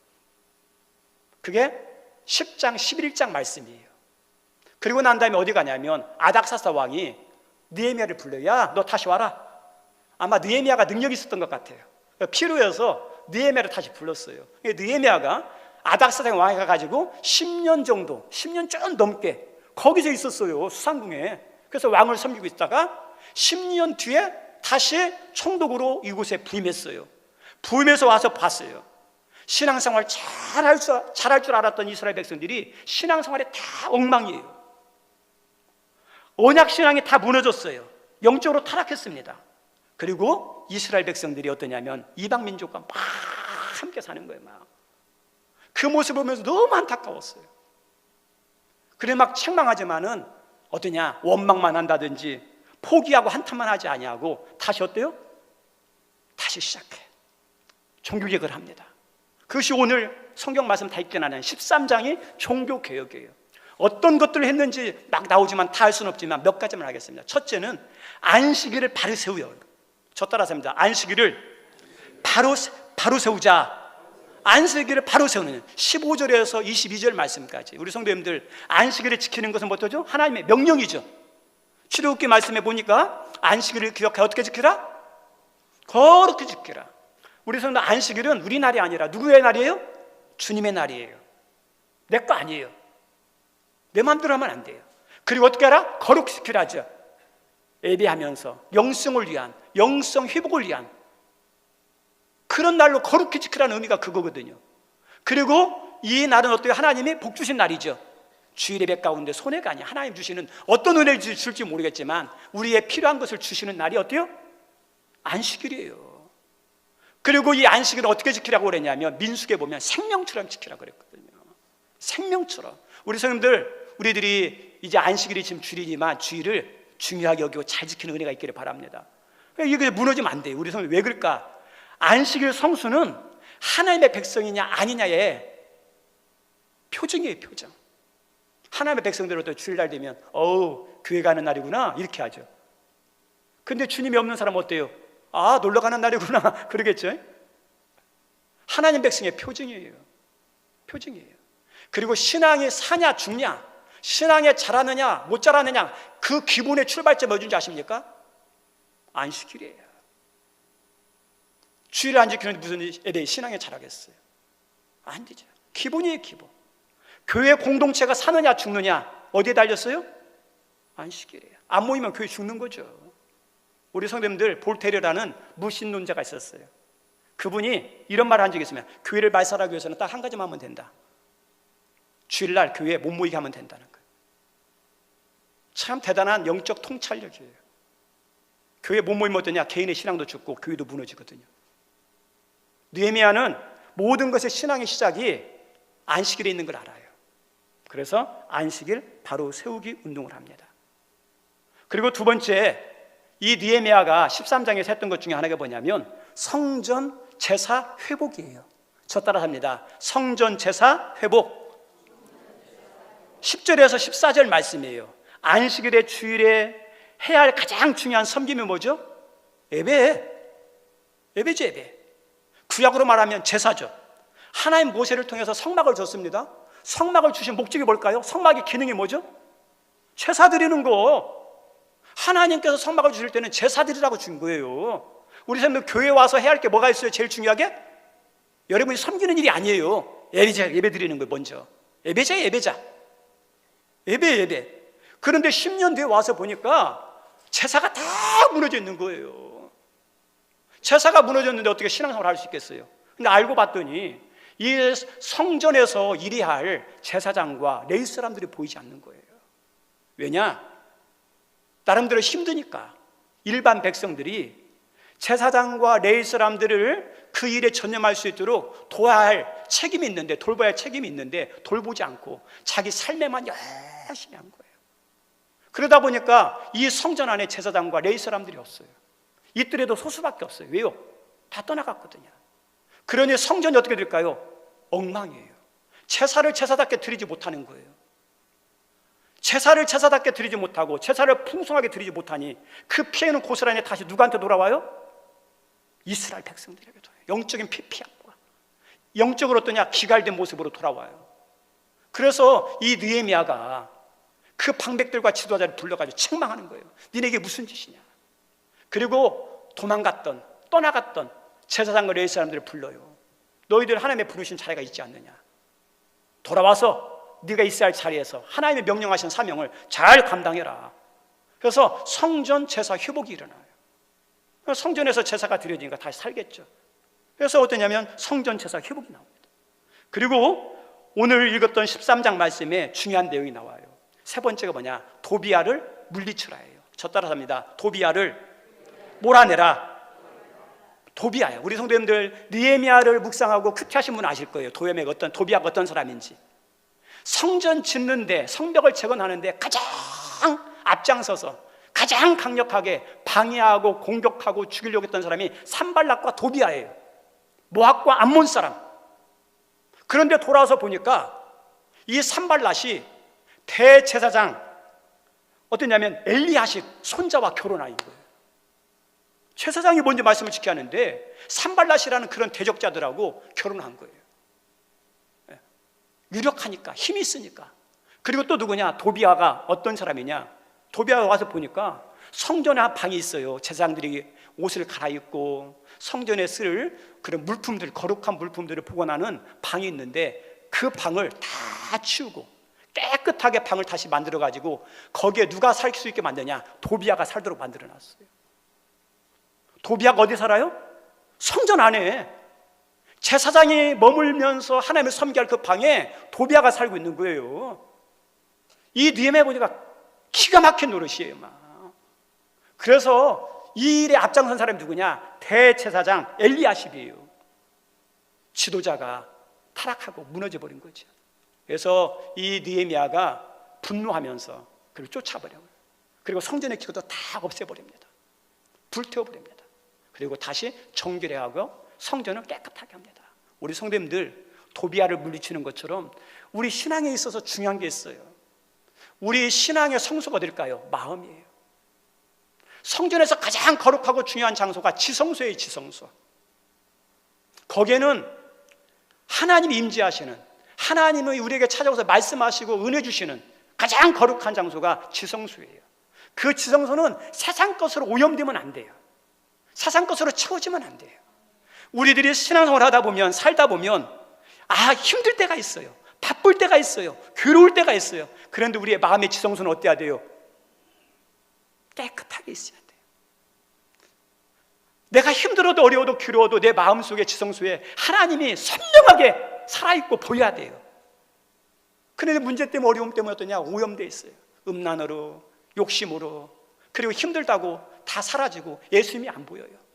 Speaker 1: 그게 10장 11장 말씀이에요. 그리고 난 다음에 어디 가냐면 아닥사스다 왕이 느헤미야를 불러요. 야, 너 다시 와라. 아마 느헤미야가 능력이 있었던 것 같아요. 필요해서 느헤미야를 다시 불렀어요. 느헤미야가 아닥사스다 왕에 가가지고 10년 정도, 10년 좀 넘게 거기서 있었어요. 수상궁에. 그래서 왕을 섬기고 있다가 10년 뒤에 다시 총독으로 이곳에 부임했어요. 부임해서 와서 봤어요. 신앙생활 잘할 줄 알았던 이스라엘 백성들이 신앙생활에 다 엉망이에요. 언약신앙이 다 무너졌어요. 영적으로 타락했습니다. 그리고 이스라엘 백성들이 어떠냐면 이방민족과 막 함께 사는 거예요. 막. 그 모습을 보면서 너무 안타까웠어요. 그래 막 책망하지만은 어떠냐, 원망만 한다든지 포기하고 한탄만 하지 아니하고 다시 어때요? 다시 시작해. 종교개혁을 합니다. 그것이 오늘 성경 말씀 다 읽진 않아요. 13장이 종교개혁이에요. 어떤 것들을 했는지 막 나오지만 다 할 수는 없지만 몇 가지만 하겠습니다. 첫째는 안식일을 바로 세우요. 저 따라서 합니다. 안식일을 바로 세우자. 안식일을 바로 세우는 15절에서 22절 말씀까지 우리 성도님들 안식일을 지키는 것은 뭐죠? 하나님의 명령이죠. 출애굽기 말씀에 보니까 안식일을 기억해 어떻게 지키라? 거룩히 지키라. 우리 성도 안식일은 우리 날이 아니라 누구의 날이에요? 주님의 날이에요. 내 거 아니에요. 내 마음대로 하면 안 돼요. 그리고 어떻게 하라? 거룩히 지키라죠. 예배하면서 영성을 위한, 영성 회복을 위한 그런 날로 거룩히 지키라는 의미가 그거거든요. 그리고 이 날은 어때요? 하나님이 복 주신 날이죠. 주일 예배 가운데 손해가 아니야. 하나님 주시는 어떤 은혜를 줄지 모르겠지만 우리의 필요한 것을 주시는 날이 어때요? 안식일이에요. 그리고 이 안식일을 어떻게 지키라고 그랬냐면 민수기에 보면 생명처럼 지키라고 그랬거든요. 생명처럼. 우리 성도님들, 우리들이 이제 안식일이 지금 주일이지만 주일을 중요하게 여기고 잘 지키는 은혜가 있기를 바랍니다. 이게 무너지면 안 돼요. 우리 성도님 왜 그럴까? 안식일 성수는 하나님의 백성이냐 아니냐의 표징이에요. 표정. 하나님의 백성들로부터 주일날 되면 교회 가는 날이구나 이렇게 하죠. 근데 주님이 없는 사람은 어때요? 아, 놀러 가는 날이구나 그러겠죠. 하나님 백성의 표징이에요. 표징이에요. 그리고 신앙이 사냐 죽냐, 신앙에 자라느냐 못 자라느냐 그 기본의 출발점 어딘지 아십니까? 안식일이에요. 주일을 안 지키는데 무슨 예배 신앙에 자라겠어요? 안 되죠. 기본이에요. 기본. 교회 공동체가 사느냐 죽느냐 어디에 달렸어요? 안식일이에요. 안 모이면 교회 죽는 거죠. 우리 성도님들 볼테르라는 무신론자가 있었어요. 그분이 이런 말을 한 적이 있으면 교회를 말살하기 위해서는 딱 한 가지만 하면 된다. 주일날 교회에 못 모이게 하면 된다는 거예요. 참 대단한 영적 통찰력이에요. 교회에 못 모이면 어떠냐? 개인의 신앙도 죽고 교회도 무너지거든요. 느헤미야는 모든 것의 신앙의 시작이 안식일에 있는 걸 알아요. 그래서 안식일 바로 세우기 운동을 합니다. 그리고 두 번째, 이 느헤미야가 13장에서 했던 것 중에 하나가 뭐냐면 성전 제사 회복이에요. 저 따라 합니다. 성전 제사 회복. 10절에서 14절 말씀이에요. 안식일에 주일에 해야 할 가장 중요한 섬김이 뭐죠? 예배. 예배죠. 예배. 구약으로 말하면 제사죠. 하나님 모세를 통해서 성막을 줬습니다. 성막을 주신 목적이 뭘까요? 성막의 기능이 뭐죠? 제사 드리는 거. 하나님께서 성막을 주실 때는 제사 드리라고 준 거예요. 우리 사람들 교회 와서 해야 할 게 뭐가 있어요? 제일 중요하게? 여러분이 섬기는 일이 아니에요. 예배 드리는 거예요. 먼저 예배자. 예배. 그런데 10년 뒤에 와서 보니까 제사가 다 무너져 있는 거예요. 제사가 무너졌는데 어떻게 신앙생활을 할 수 있겠어요? 근데 알고 봤더니 이 성전에서 일해야 할 제사장과 레위 사람들이 보이지 않는 거예요. 왜냐? 나름대로 힘드니까. 일반 백성들이 제사장과 레위 사람들을 그 일에 전념할 수 있도록 도와야 할 책임이 있는데, 돌봐야 할 책임이 있는데 돌보지 않고 자기 삶에만 열심히 한 거예요. 그러다 보니까 이 성전 안에 제사장과 레위 사람들이 없어요. 이들에도 소수밖에 없어요. 왜요? 다 떠나갔거든요. 그러니 성전이 어떻게 될까요? 엉망이에요. 제사를 제사답게 드리지 못하는 거예요. 제사를 제사답게 드리지 못하고 제사를 풍성하게 드리지 못하니 그 피해는 고스란히 다시 누구한테 돌아와요? 이스라엘 백성들에게 돌아와요. 영적인 피폐함과 영적으로 어떠냐? 기갈된 모습으로 돌아와요. 그래서 이 느헤미야가 그 방백들과 지도자를 불러가지고 책망하는 거예요. 니네게 무슨 짓이냐? 그리고 도망갔던 떠나갔던 제사장과 레위 사람들을 불러요. 너희들 하나님의 부르신 자리가 있지 않느냐? 돌아와서 네가 있어야 할 자리에서 하나님의 명령하신 사명을 잘 감당해라. 그래서 성전 제사 회복이 일어나요. 성전에서 제사가 드려지니까 다시 살겠죠. 그래서 어떠냐면 성전 제사 회복이 나옵니다. 그리고 오늘 읽었던 13장 말씀에 중요한 내용이 나와요. 세 번째가 뭐냐? 도비야를 물리치라예요. 저 따라서 합니다. 도비야를 몰아내라. 도비야예요. 우리 성도님들 느헤미야를 묵상하고 큐티하신 분 아실 거예요. 도비야가 어떤 사람인지. 성전 짓는데, 성벽을 재건하는데 가장 앞장서서 가장 강력하게 방해하고 공격하고 죽이려고 했던 사람이 산발락과 도비야예요. 모압과 암몬 사람. 그런데 돌아와서 보니까 이 산발락이 대제사장 어떠냐면 엘리야십 손자와 결혼한 거예요. 제사장이 먼저 말씀을 지켜야 하는데 산발락이라는 그런 대적자들하고 결혼한 거예요. 유력하니까, 힘이 있으니까. 그리고 또 누구냐? 도비야가 어떤 사람이냐? 도비야가 와서 보니까 성전에 한 방이 있어요. 제사장들이 옷을 갈아입고 성전에 쓸 그런 물품들, 거룩한 물품들을 보관하는 방이 있는데 그 방을 다 치우고 깨끗하게 방을 다시 만들어가지고 거기에 누가 살 수 있게 만드냐? 도비야가 살도록 만들어놨어요. 도비야가 어디 살아요? 성전 안에. 제사장이 머물면서 하나님을 섬기할 그 방에 도비야가 살고 있는 거예요. 이 느헤미야 보니까 기가 막힌 노릇이에요. 막. 그래서 이 일에 앞장선 사람이 누구냐? 대제사장 엘리야십이에요. 지도자가 타락하고 무너져 버린 거죠. 그래서 이 느헤미야가 분노하면서 그를 쫓아버려요. 그리고 성전의 기구도 다 없애버립니다. 불태워버립니다. 그리고 다시 정결해하고 성전을 깨끗하게 합니다. 우리 성도님들 도비야를 물리치는 것처럼 우리 신앙에 있어서 중요한 게 있어요. 우리 신앙의 성소가 어딜까요? 마음이에요. 성전에서 가장 거룩하고 중요한 장소가 지성소예요. 지성소. 거기에는 하나님이 임재하시는, 하나님이 우리에게 찾아오셔서 말씀하시고 은혜 주시는 가장 거룩한 장소가 지성소예요. 그 지성소는 세상 것으로 오염되면 안 돼요. 세상 것으로 채워지면 안 돼요. 우리들이 신앙생활 하다 보면, 살다 보면 힘들 때가 있어요. 바쁠 때가 있어요. 괴로울 때가 있어요. 그런데 우리의 마음의 지성소는 어때야 돼요? 깨끗하게 있어야 돼요. 내가 힘들어도 어려워도 괴로워도 내 마음속의 지성소에 하나님이 선명하게 살아있고 보여야 돼요. 그런데 문제 때문에, 어려움 때문에 어떠냐? 오염되어 있어요. 음란으로, 욕심으로, 그리고 힘들다고 다 사라지고 예수님이 안 보여요.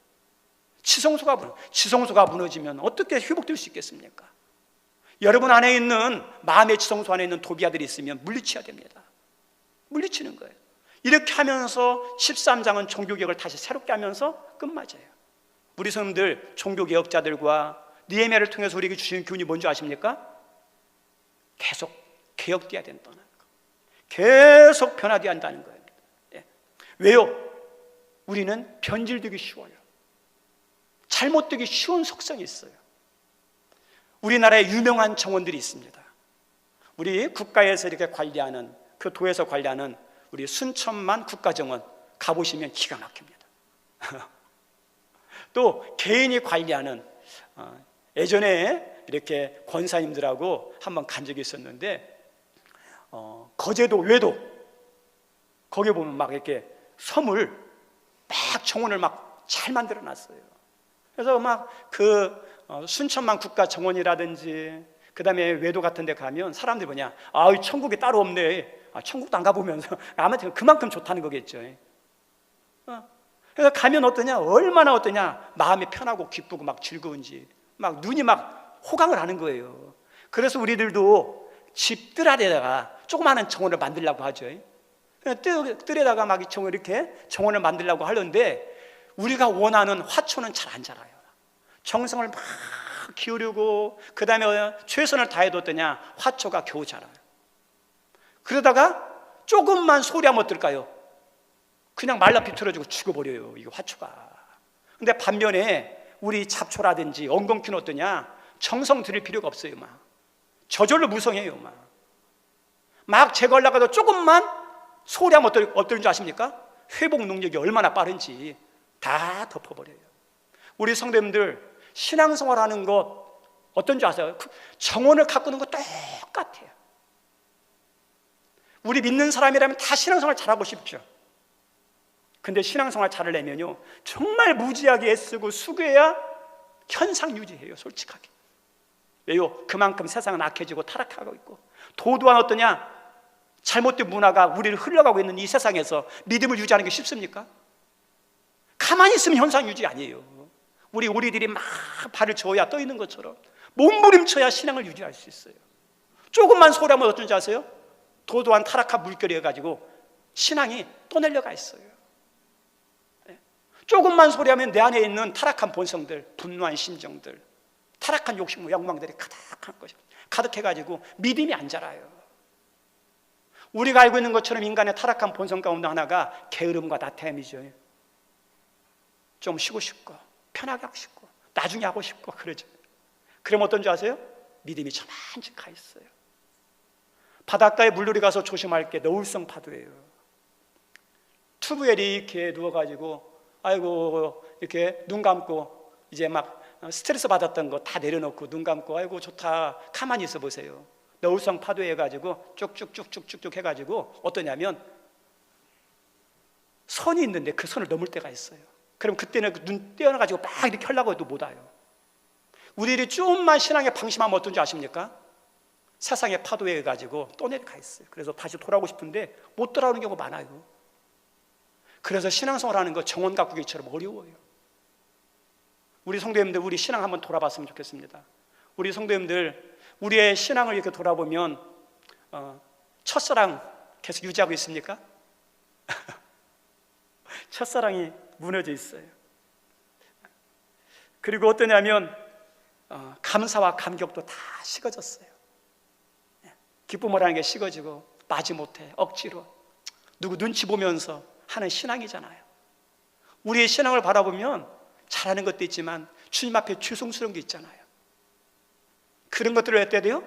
Speaker 1: 지성소가 무너지면 어떻게 회복될 수 있겠습니까? 여러분 안에 있는, 마음의 지성소 안에 있는 도비야들이 있으면 물리쳐야 됩니다. 물리치는 거예요. 이렇게 하면서 13장은 종교개혁을 다시 새롭게 하면서 끝맞아요. 우리 성도들, 종교개혁자들과 느헤미야를 통해서 우리에게 주시는 교훈이 뭔지 아십니까? 계속 개혁돼야 된다는 거, 계속 변화돼야 한다는 거예요. 왜요? 우리는 변질되기 쉬워요. 잘못되기 쉬운 속성이 있어요. 우리나라에 유명한 정원들이 있습니다. 우리 국가에서 이렇게 관리하는, 그 도에서 관리하는 우리 순천만 국가정원 가보시면 기가 막힙니다. 또 개인이 관리하는, 예전에 이렇게 권사님들하고 한번 간 적이 있었는데, 거제도 외도 거기 보면 막 이렇게 섬을 막 정원을 막 잘 만들어 놨어요. 그래서 막 그 순천만 국가 정원이라든지 그 다음에 외도 같은 데 가면 사람들이 뭐냐, 천국이 따로 없네. 천국도 안 가보면서 아마 그만큼 좋다는 거겠죠. 그래서 가면 어떠냐, 얼마나 어떠냐, 마음이 편하고 기쁘고 막 즐거운지 막 눈이 막 호강을 하는 거예요. 그래서 우리들도 집 뜰 아래다가 조그마한 정원을 만들려고 하죠. 뜰에다가 막 이렇게 정원을 만들려고 하는데 우리가 원하는 화초는 잘 안 자라요. 정성을 막 기울이고 그 다음에 최선을 다해뒀더냐 화초가 겨우 자라요. 그러다가 조금만 소리하면 어떨까요? 그냥 말라 비틀어지고 죽어버려요, 이거 화초가. 근데 반면에 우리 잡초라든지 엉겅퀴는 어떠냐? 정성 들일 필요가 없어요. 막 저절로 무성해요. 막 제거하려고 해도 조금만 소리하면 어떨 줄 아십니까? 회복 능력이 얼마나 빠른지 다 덮어버려요. 우리 성도님들 신앙생활하는 것 어떤 줄 아세요? 정원을 가꾸는 거 똑같아요. 우리 믿는 사람이라면 다 신앙생활 잘하고 싶죠. 근데 신앙생활 잘하려면요 정말 무지하게 애쓰고 수고해야 현상 유지해요. 솔직하게. 왜요? 그만큼 세상은 악해지고 타락하고 있고, 도 또한 어떠냐? 잘못된 문화가 우리를 흘러가고 있는 이 세상에서 믿음을 유지하는 게 쉽습니까? 가만히 있으면 현상 유지 아니에요. 우리들이 막 발을 저어야 떠 있는 것처럼 몸부림쳐야 신앙을 유지할 수 있어요. 조금만 소리하면 어쩐지 아세요? 도도한 타락한 물결이 해가지고 신앙이 떠내려가 있어요. 조금만 소리하면 내 안에 있는 타락한 본성들, 분노한 심정들, 타락한 욕심, 욕망들이 가득한 것이 가득해가지고 믿음이 안 자라요. 우리가 알고 있는 것처럼 인간의 타락한 본성 가운데 하나가 게으름과 나태함이죠. 좀 쉬고 싶고 편하게 하고 싶고 나중에 하고 싶고 그러죠. 그럼 어떤지 아세요? 믿음이 저만치 가 있어요. 바닷가에 물놀이 가서 조심할 게 너울성 파도예요. 튜브에 이렇게 누워가지고 아이고 이렇게 눈 감고 이제 막 스트레스 받았던 거 다 내려놓고 눈 감고 아이고 좋다 가만히 있어 보세요. 너울성 파도 해가지고 쭉쭉쭉쭉쭉 해가지고 어떠냐면 선이 있는데 그 선을 넘을 때가 있어요. 그럼 그때는 눈 떼어놔가지고 막 이렇게 하려고 해도 못 와요. 우리들이 조금만 신앙에 방심하면 어떤지 아십니까? 세상의 파도에 해가지고 또 내려가 있어요. 그래서 다시 돌아오고 싶은데 못 돌아오는 경우가 많아요. 그래서 신앙생활하는 거 정원 가꾸기처럼 어려워요. 우리 성도님들 우리 신앙 한번 돌아봤으면 좋겠습니다. 우리 성도님들 우리의 신앙을 이렇게 돌아보면 첫사랑 계속 유지하고 있습니까? 첫사랑이 무너져 있어요. 그리고 어떠냐면 감사와 감격도 다 식어졌어요. 기쁨을 하는 게 식어지고 마지못해 억지로 누구 눈치 보면서 하는 신앙이잖아요. 우리의 신앙을 바라보면 잘하는 것도 있지만 주님 앞에 죄송스러운 게 있잖아요. 그런 것들을 할 때 돼요?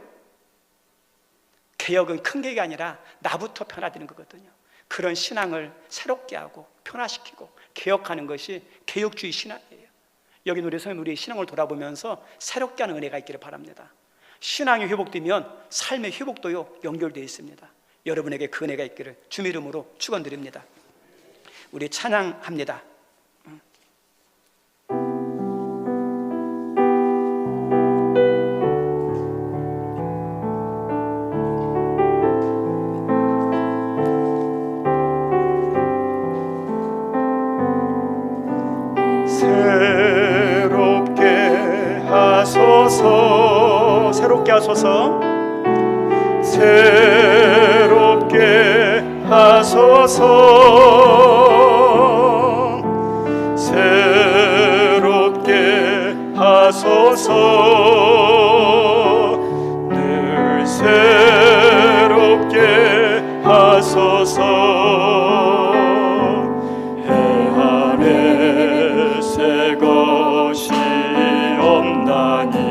Speaker 1: 개혁은 큰 개혁이 아니라 나부터 변화되는 거거든요. 그런 신앙을 새롭게 하고 변화시키고 개혁하는 것이 개혁주의 신앙이에요. 여기 우리 선생님 우리의 신앙을 돌아보면서 새롭게 하는 은혜가 있기를 바랍니다. 신앙이 회복되면 삶의 회복도요 연결되어 있습니다. 여러분에게 그 은혜가 있기를 주의 이름으로 축원드립니다. 우리 찬양합니다. 새롭게 하소서 새롭게 하소서 새롭게 하소서 늘 새롭게 하소서 해 아래 새 것이 없나니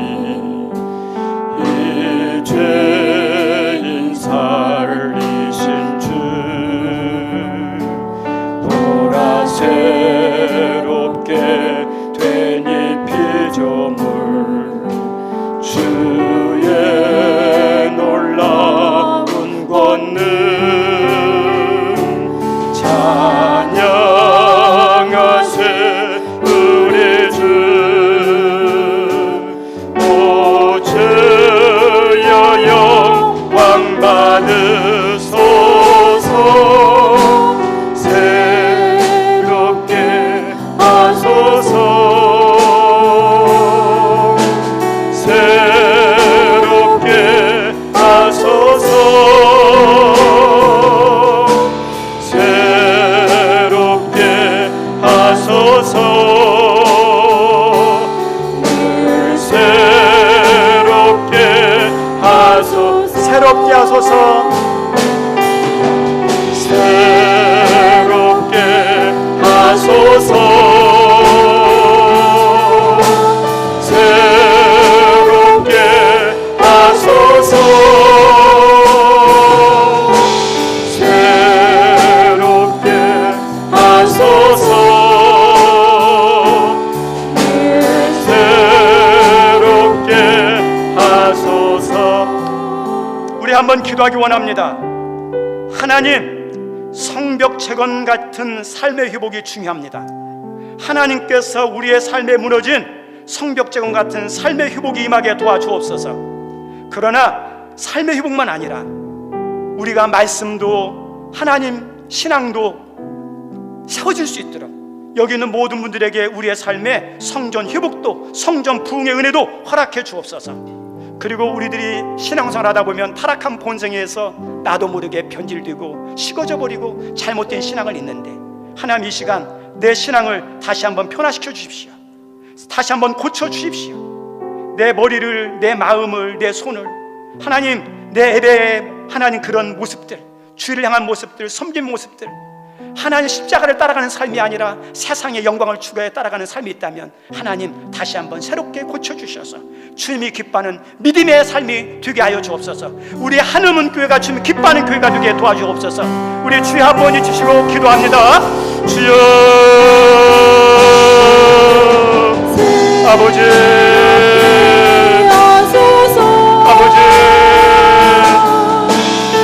Speaker 1: 죄인 살리신 주 보라 새롭게 된 이 피조물 주의 놀라운 권능 찬양하세 우리 주 영광 받으소서 새롭게 하소서 새롭게 하소서 새롭게 하소서 늘 새롭게 하소서 새롭게 하소서 하소서. 새롭게 하소서. 새롭게 하소서. 새롭게 하소서. 우리 한번 기도하기 원합니다. 하나님, 성벽재건 같은 삶의 회복이 중요합니다. 하나님께서 우리의 삶에 무너진 성벽재건 같은 삶의 회복이 임하게 도와주옵소서. 그러나 삶의 회복만 아니라 우리가 말씀도 하나님 신앙도 세워질 수 있도록 여기 있는 모든 분들에게 우리의 삶의 성전 회복도 성전 부흥의 은혜도 허락해 주옵소서. 그리고 우리들이 신앙생활 하다 보면 타락한 본성에서 나도 모르게 변질되고 식어져 버리고 잘못된 신앙을 잊는데, 하나님 이 시간 내 신앙을 다시 한번 변화시켜 주십시오. 다시 한번 고쳐 주십시오. 내 머리를, 내 마음을, 내 손을, 하나님 내 예배에 하나님 그런 모습들, 주를 향한 모습들, 섬긴 모습들, 하나님 십자가를 따라가는 삶이 아니라 세상의 영광을 추구해 따라가는 삶이 있다면 하나님 다시 한번 새롭게 고쳐주셔서 주님이 기뻐하는 믿음의 삶이 되게 하여 주옵소서. 우리 한음은 교회가 주님 기뻐하는 교회가 되게 도와주옵소서. 우리 주의 한 번 해주시고 기도합니다. 주여 아버지, 아버지,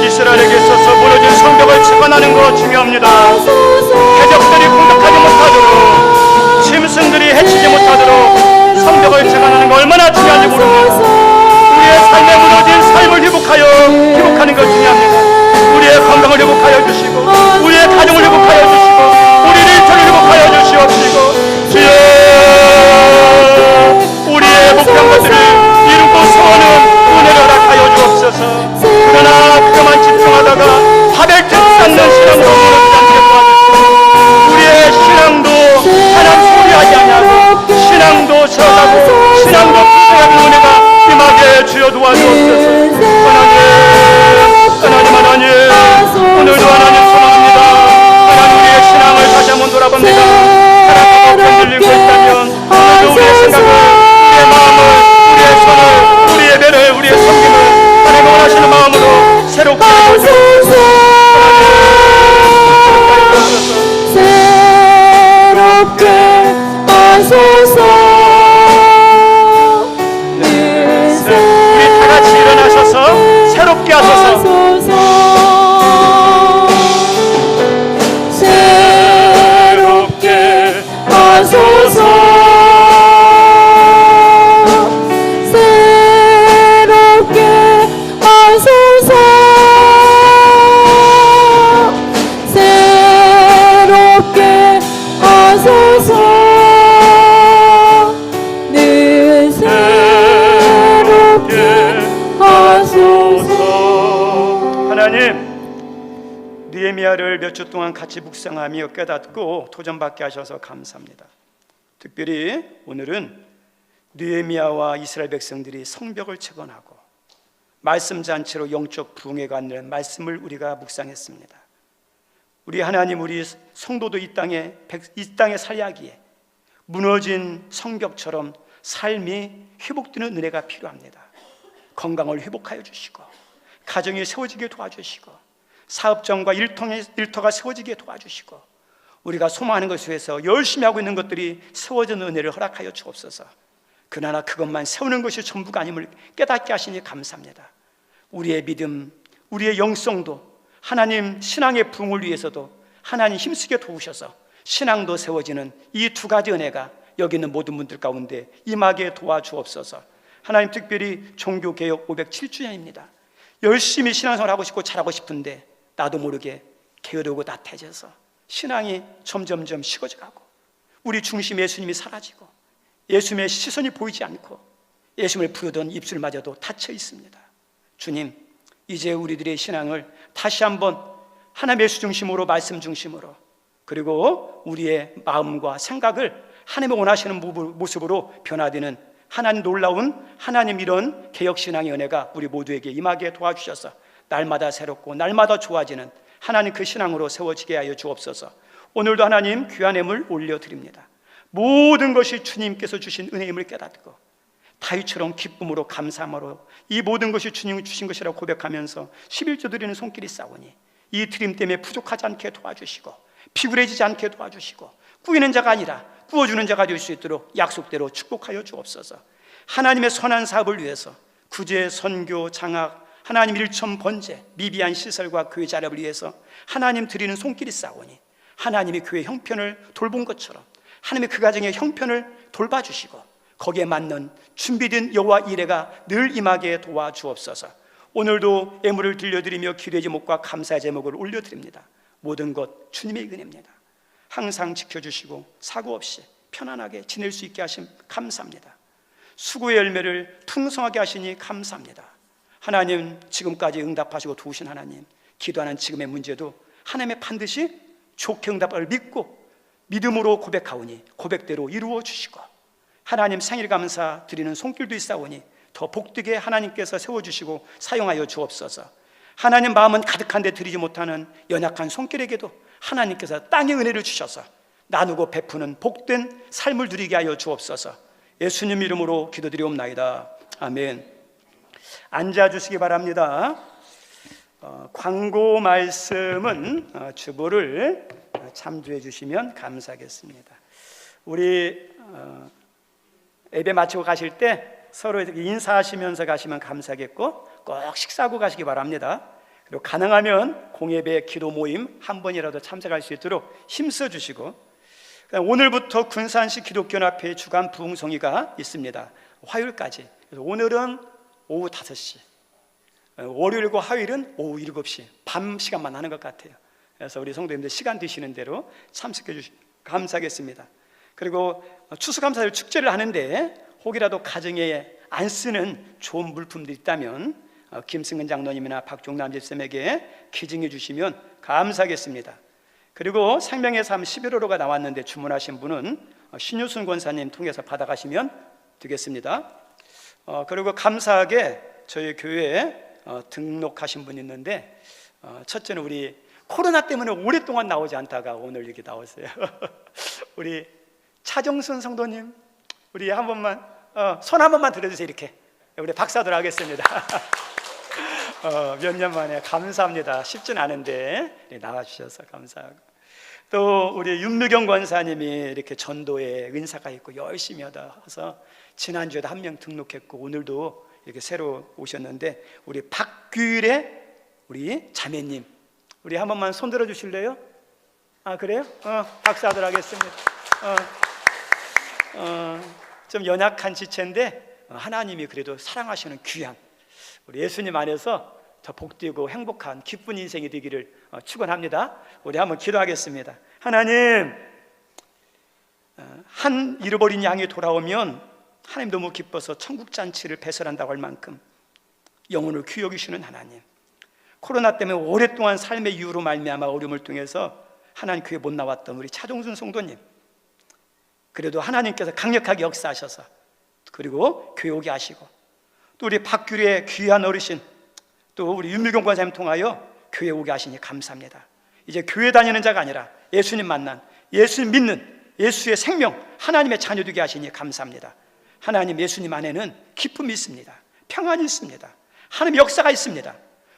Speaker 1: 이스라엘에게 있어서 무너진 성벽을 재건하는 것 중요합니다. 해적들이 공격하지 못하도록, 짐승들이 해치지 못하도록 성벽을 재건하는 것 얼마나 중요한지 모릅니다. 우리의 삶에 무너진 삶을 회복하는 것 중요합니다. 우리의 건강을 회복하여 주시고, 우리의 가정을 회복하여 주시고, 우리를 일터를 회복하여 주시옵시고, 주여 우리의 목표한 것들을 이루고 세우는 은혜를 허락하여 주옵소서. 그러나 그만 집중하다가 하벨 쌓는 신앙으로 무너지지 않게 도와주시고, 우리의 신앙도 하나님 소리하지 아니하고 신앙도 세워가고 신앙도 부정하는 은혜가 임하게 주여 도와주옵소서. 하나님 오늘도 하나님 소망합니다. 하나님 우리의 신앙을 다시 한번 돌아봅니다. 하나님께서 흔들리고 있다면 오늘도 우리의 생각을, 우리의 마음을, 우리의 손을, 우리의 예배를, 우리의 섬김을 하나님 원하시는 마음으로 새롭게 해주옵소서.
Speaker 3: 새롭게 하소서.
Speaker 1: 우리 다 같이 일어나셔서 새롭게 하소서.
Speaker 3: 새롭게 하소서. 새롭게 하소서. 새롭게 하소서. 늘 새롭게 하소서.
Speaker 1: 하나님, 느헤미야를 몇 주 동안 같이 묵상하며 깨닫고 도전받게 하셔서 감사합니다. 특별히 오늘은 느헤미야와 이스라엘 백성들이 성벽을 재건하고 말씀 잔치로 영적 부흥에 관한 말씀을 우리가 묵상했습니다. 우리 하나님, 우리 성도도 이 땅에 살아가기에 무너진 성벽처럼 삶이 회복되는 은혜가 필요합니다. 건강을 회복하여 주시고, 가정이 세워지게 도와주시고, 사업정과 일터가 세워지게 도와주시고, 우리가 소망하는 것에 위해서 열심히 하고 있는 것들이 세워지는 은혜를 허락하여 주옵소서. 그러나 그것만 세우는 것이 전부가 아님을 깨닫게 하시니 감사합니다. 우리의 믿음, 우리의 영성도 하나님 신앙의 부흥을 위해서도 하나님 힘쓰게 도우셔서 신앙도 세워지는 이 두 가지 은혜가 여기 있는 모든 분들 가운데 임하게 도와주옵소서. 하나님, 특별히 종교개혁 507주년입니다. 열심히 신앙생활 하고 싶고 잘하고 싶은데 나도 모르게 게으르고 나태해져서 신앙이 점점점 식어져가고 우리 중심 예수님이 사라지고 예수님의 시선이 보이지 않고 예수님을 부르던 입술마저도 닫혀 있습니다. 주님, 이제 우리들의 신앙을 다시 한번 하나님의 예수 중심으로, 말씀 중심으로, 그리고 우리의 마음과 생각을 하나님이 원하시는 모습으로 변화되는 하나님 놀라운 하나님 이런 개혁신앙의 은혜가 우리 모두에게 임하게 도와주셔서 날마다 새롭고 날마다 좋아지는 하나님 그 신앙으로 세워지게 하여 주옵소서. 오늘도 하나님 귀한 예물 올려드립니다. 모든 것이 주님께서 주신 은혜임을 깨닫고 다윗처럼 기쁨으로 감사함으로 이 모든 것이 주님이 주신 것이라고 고백하면서 11조 드리는 손길이 싸우니 이 드림 때문에 부족하지 않게 도와주시고 비굴해지지 않게 도와주시고 꾸이는 자가 아니라 꾸어주는 자가 될 수 있도록 약속대로 축복하여 주옵소서. 하나님의 선한 사업을 위해서 구제, 선교, 장학, 하나님 일천 번제, 미비한 시설과 교회 자립을 위해서 하나님 드리는 손길이 싸우니 하나님이 교회 형편을 돌본 것처럼 하나님의 그 가정의 형편을 돌봐주시고 거기에 맞는 준비된 여호와 이레가 늘 임하게 도와주옵소서. 오늘도 예물을 들려드리며 기도의 제목과 감사의 제목을 올려드립니다. 모든 것 주님의 은혜입니다. 항상 지켜주시고 사고 없이 편안하게 지낼 수 있게 하심 감사합니다. 수고의 열매를 풍성하게 하시니 감사합니다. 하나님, 지금까지 응답하시고 도우신 하나님, 기도하는 지금의 문제도 하나님의 반드시 좋게 응답을 믿고 믿음으로 고백하오니 고백대로 이루어 주시고 하나님 생일 감사 드리는 손길도 있사오니 더 복되게 하나님께서 세워주시고 사용하여 주옵소서. 하나님 마음은 가득한데 드리지 못하는 연약한 손길에게도 하나님께서 땅의 은혜를 주셔서 나누고 베푸는 복된 삶을 누리게 하여 주옵소서. 예수님 이름으로 기도드리옵나이다. 아멘. 앉아주시기 바랍니다. 광고 말씀은 주보를 참조해 주시면 감사하겠습니다. 우리 예배 마치고 가실 때 서로 인사하시면서 가시면 감사하겠고 꼭 식사하고 가시기 바랍니다. 그리고 가능하면 공예배 기도 모임 한 번이라도 참석할 수 있도록 힘써 주시고, 오늘부터 군산시 기독교연합회 주간 부흥성회가 있습니다. 화요일까지. 그래서 오늘은 오후 5시, 월요일과 화요일은 오후 7시 밤 시간만 하는 것 같아요. 그래서 우리 성도님들 시간 되시는 대로 참석해 주시면 감사하겠습니다. 그리고 추수감사절 축제를 하는데 혹이라도 가정에 안 쓰는 좋은 물품들이 있다면 김승근 장로님이나 박종남 집사님에게 기증해 주시면 감사하겠습니다. 그리고 생명의 삶 11호로가 나왔는데 주문하신 분은 신유순 권사님 통해서 받아가시면 되겠습니다. 그리고 감사하게 저희 교회에 등록하신 분이 있는데, 첫째는 우리 코로나 때문에 오랫동안 나오지 않다가 오늘 이렇게 나왔어요. 우리 차정순 성도님, 우리 한 번만 손 한 번만 들어주세요. 이렇게 우리 박사들 하겠습니다. 몇 년 만에 감사합니다. 쉽진 않은데 나와주셔서 감사하고, 또 우리 윤무경 권사님이 이렇게 전도에 은사가 있고 열심히 하다 해서 지난주에도 한 명 등록했고 오늘도 이렇게 새로 오셨는데, 우리 박규일의 우리 자매님, 우리 한 번만 손 들어 주실래요? 아, 그래요? 박사들 하겠습니다. 좀 연약한 지체인데 하나님이 그래도 사랑하시는 귀한 우리 예수님 안에서 더 복되고 행복한 기쁜 인생이 되기를 축원합니다. 우리 한번 기도하겠습니다. 하나님, 한 잃어버린 양이 돌아오면 하나님 너무 기뻐서 천국 잔치를 배설한다고 할 만큼 영혼을 귀히 여기시는 하나님, 코로나 때문에 오랫동안 삶의 이유로 말미암아 어려움을 통해서 하나님 교회 못 나왔던 우리 차종순 성도님, 그래도 하나님께서 강력하게 역사하셔서 그리고 교회 오게 하시고, 또 우리 박규리의 귀한 어르신, 또 우리 윤미경 권사님 통하여 교회 오게 하시니 감사합니다. 이제 교회 다니는 자가 아니라 예수님 만난, 예수님 믿는 예수의 생명, 하나님의 자녀 되게 하시니 감사합니다. 하나님, 예수님 안에는 기쁨이 있습니다. 평안이 있습니다. 하나님의 역사가 있습니다.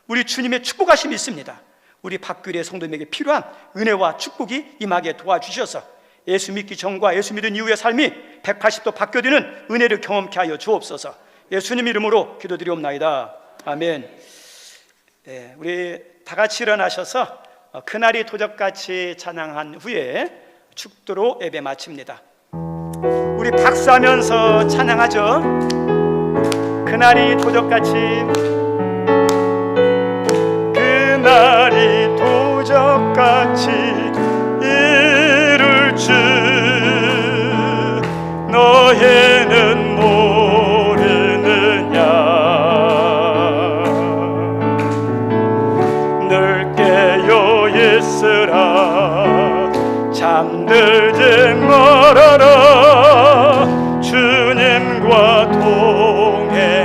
Speaker 1: 우리 주님의 축복하심이 있습니다. 우리 박규리의 성도님에게 필요한 은혜와 축복이 임하게 도와주셔서 예수 믿기 전과 예수 믿은 이후의 삶이 180도 바뀌어지는 은혜를 경험케 하여 주옵소서. 예수님 이름으로 기도드리옵나이다. 아멘. 네, 우리 다 같이 일어나셔서 그날이 도적같이 찬양한 후에 축도로 예배 마칩니다. 우리 박수하면서 찬양하죠. 그날이 도적같이, 그날이 도적같이 이룰 줄 너희는 모르느냐. 늘 깨어 있으라, 잠들지 말아라, 주님과 동행하라.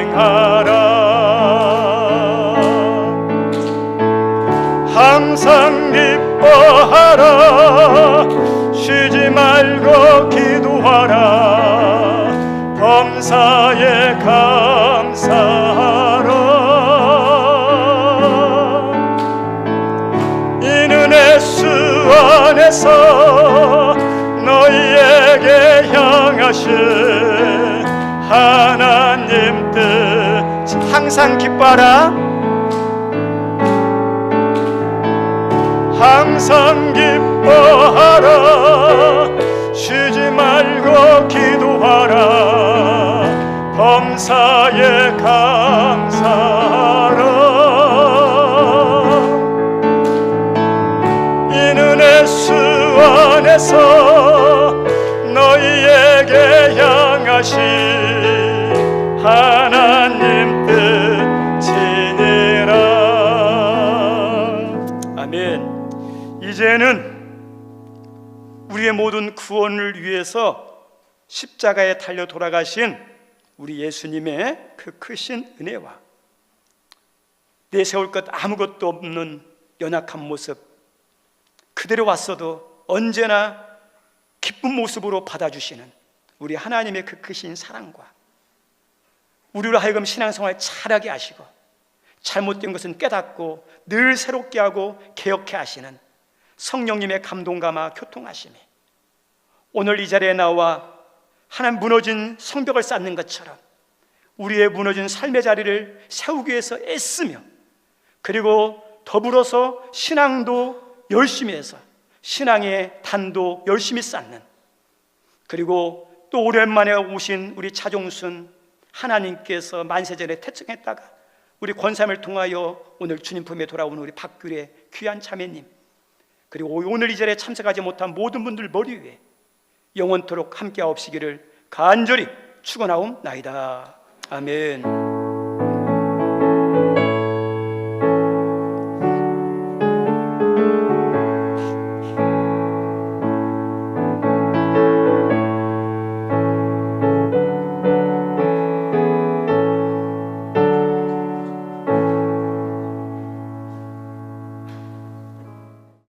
Speaker 1: 하신 하나님 뜻 항상 기뻐하라. 항상 기뻐하라. 쉬지 말고 기도하라. 범사에 감사하라. 이는 예수 안에서 너희에게 향하신 하나님 뜻이니라. 아멘. 이제는 우리의 모든 구원을 위해서 십자가에 달려 돌아가신 우리 예수님의 그 크신 은혜와 내세울 것 아무것도 없는 연약한 모습, 그대로 왔어도 언제나 기쁜 모습으로 받아주시는 우리 하나님의 그 크신 사랑과 우리로 하여금 신앙생활 잘하게 하시고 잘못된 것은 깨닫고 늘 새롭게 하고 개혁해 하시는 성령님의 감동감화 교통하심이 오늘 이 자리에 나와 하나님 무너진 성벽을 쌓는 것처럼 우리의 무너진 삶의 자리를 세우기 위해서 애쓰며, 그리고 더불어서 신앙도 열심히 해서 신앙의 단도 열심히 쌓는, 그리고 또 오랜만에 오신 우리 차종순 하나님께서 만세전에 태청했다가 우리 권삼을 통하여 오늘 주님 품에 돌아오는 우리 박규래 귀한 자매님, 그리고 오늘 이 자리에 참석하지 못한 모든 분들 머리 위에 영원토록 함께하옵시기를 간절히 축원하옵나이다. 아멘.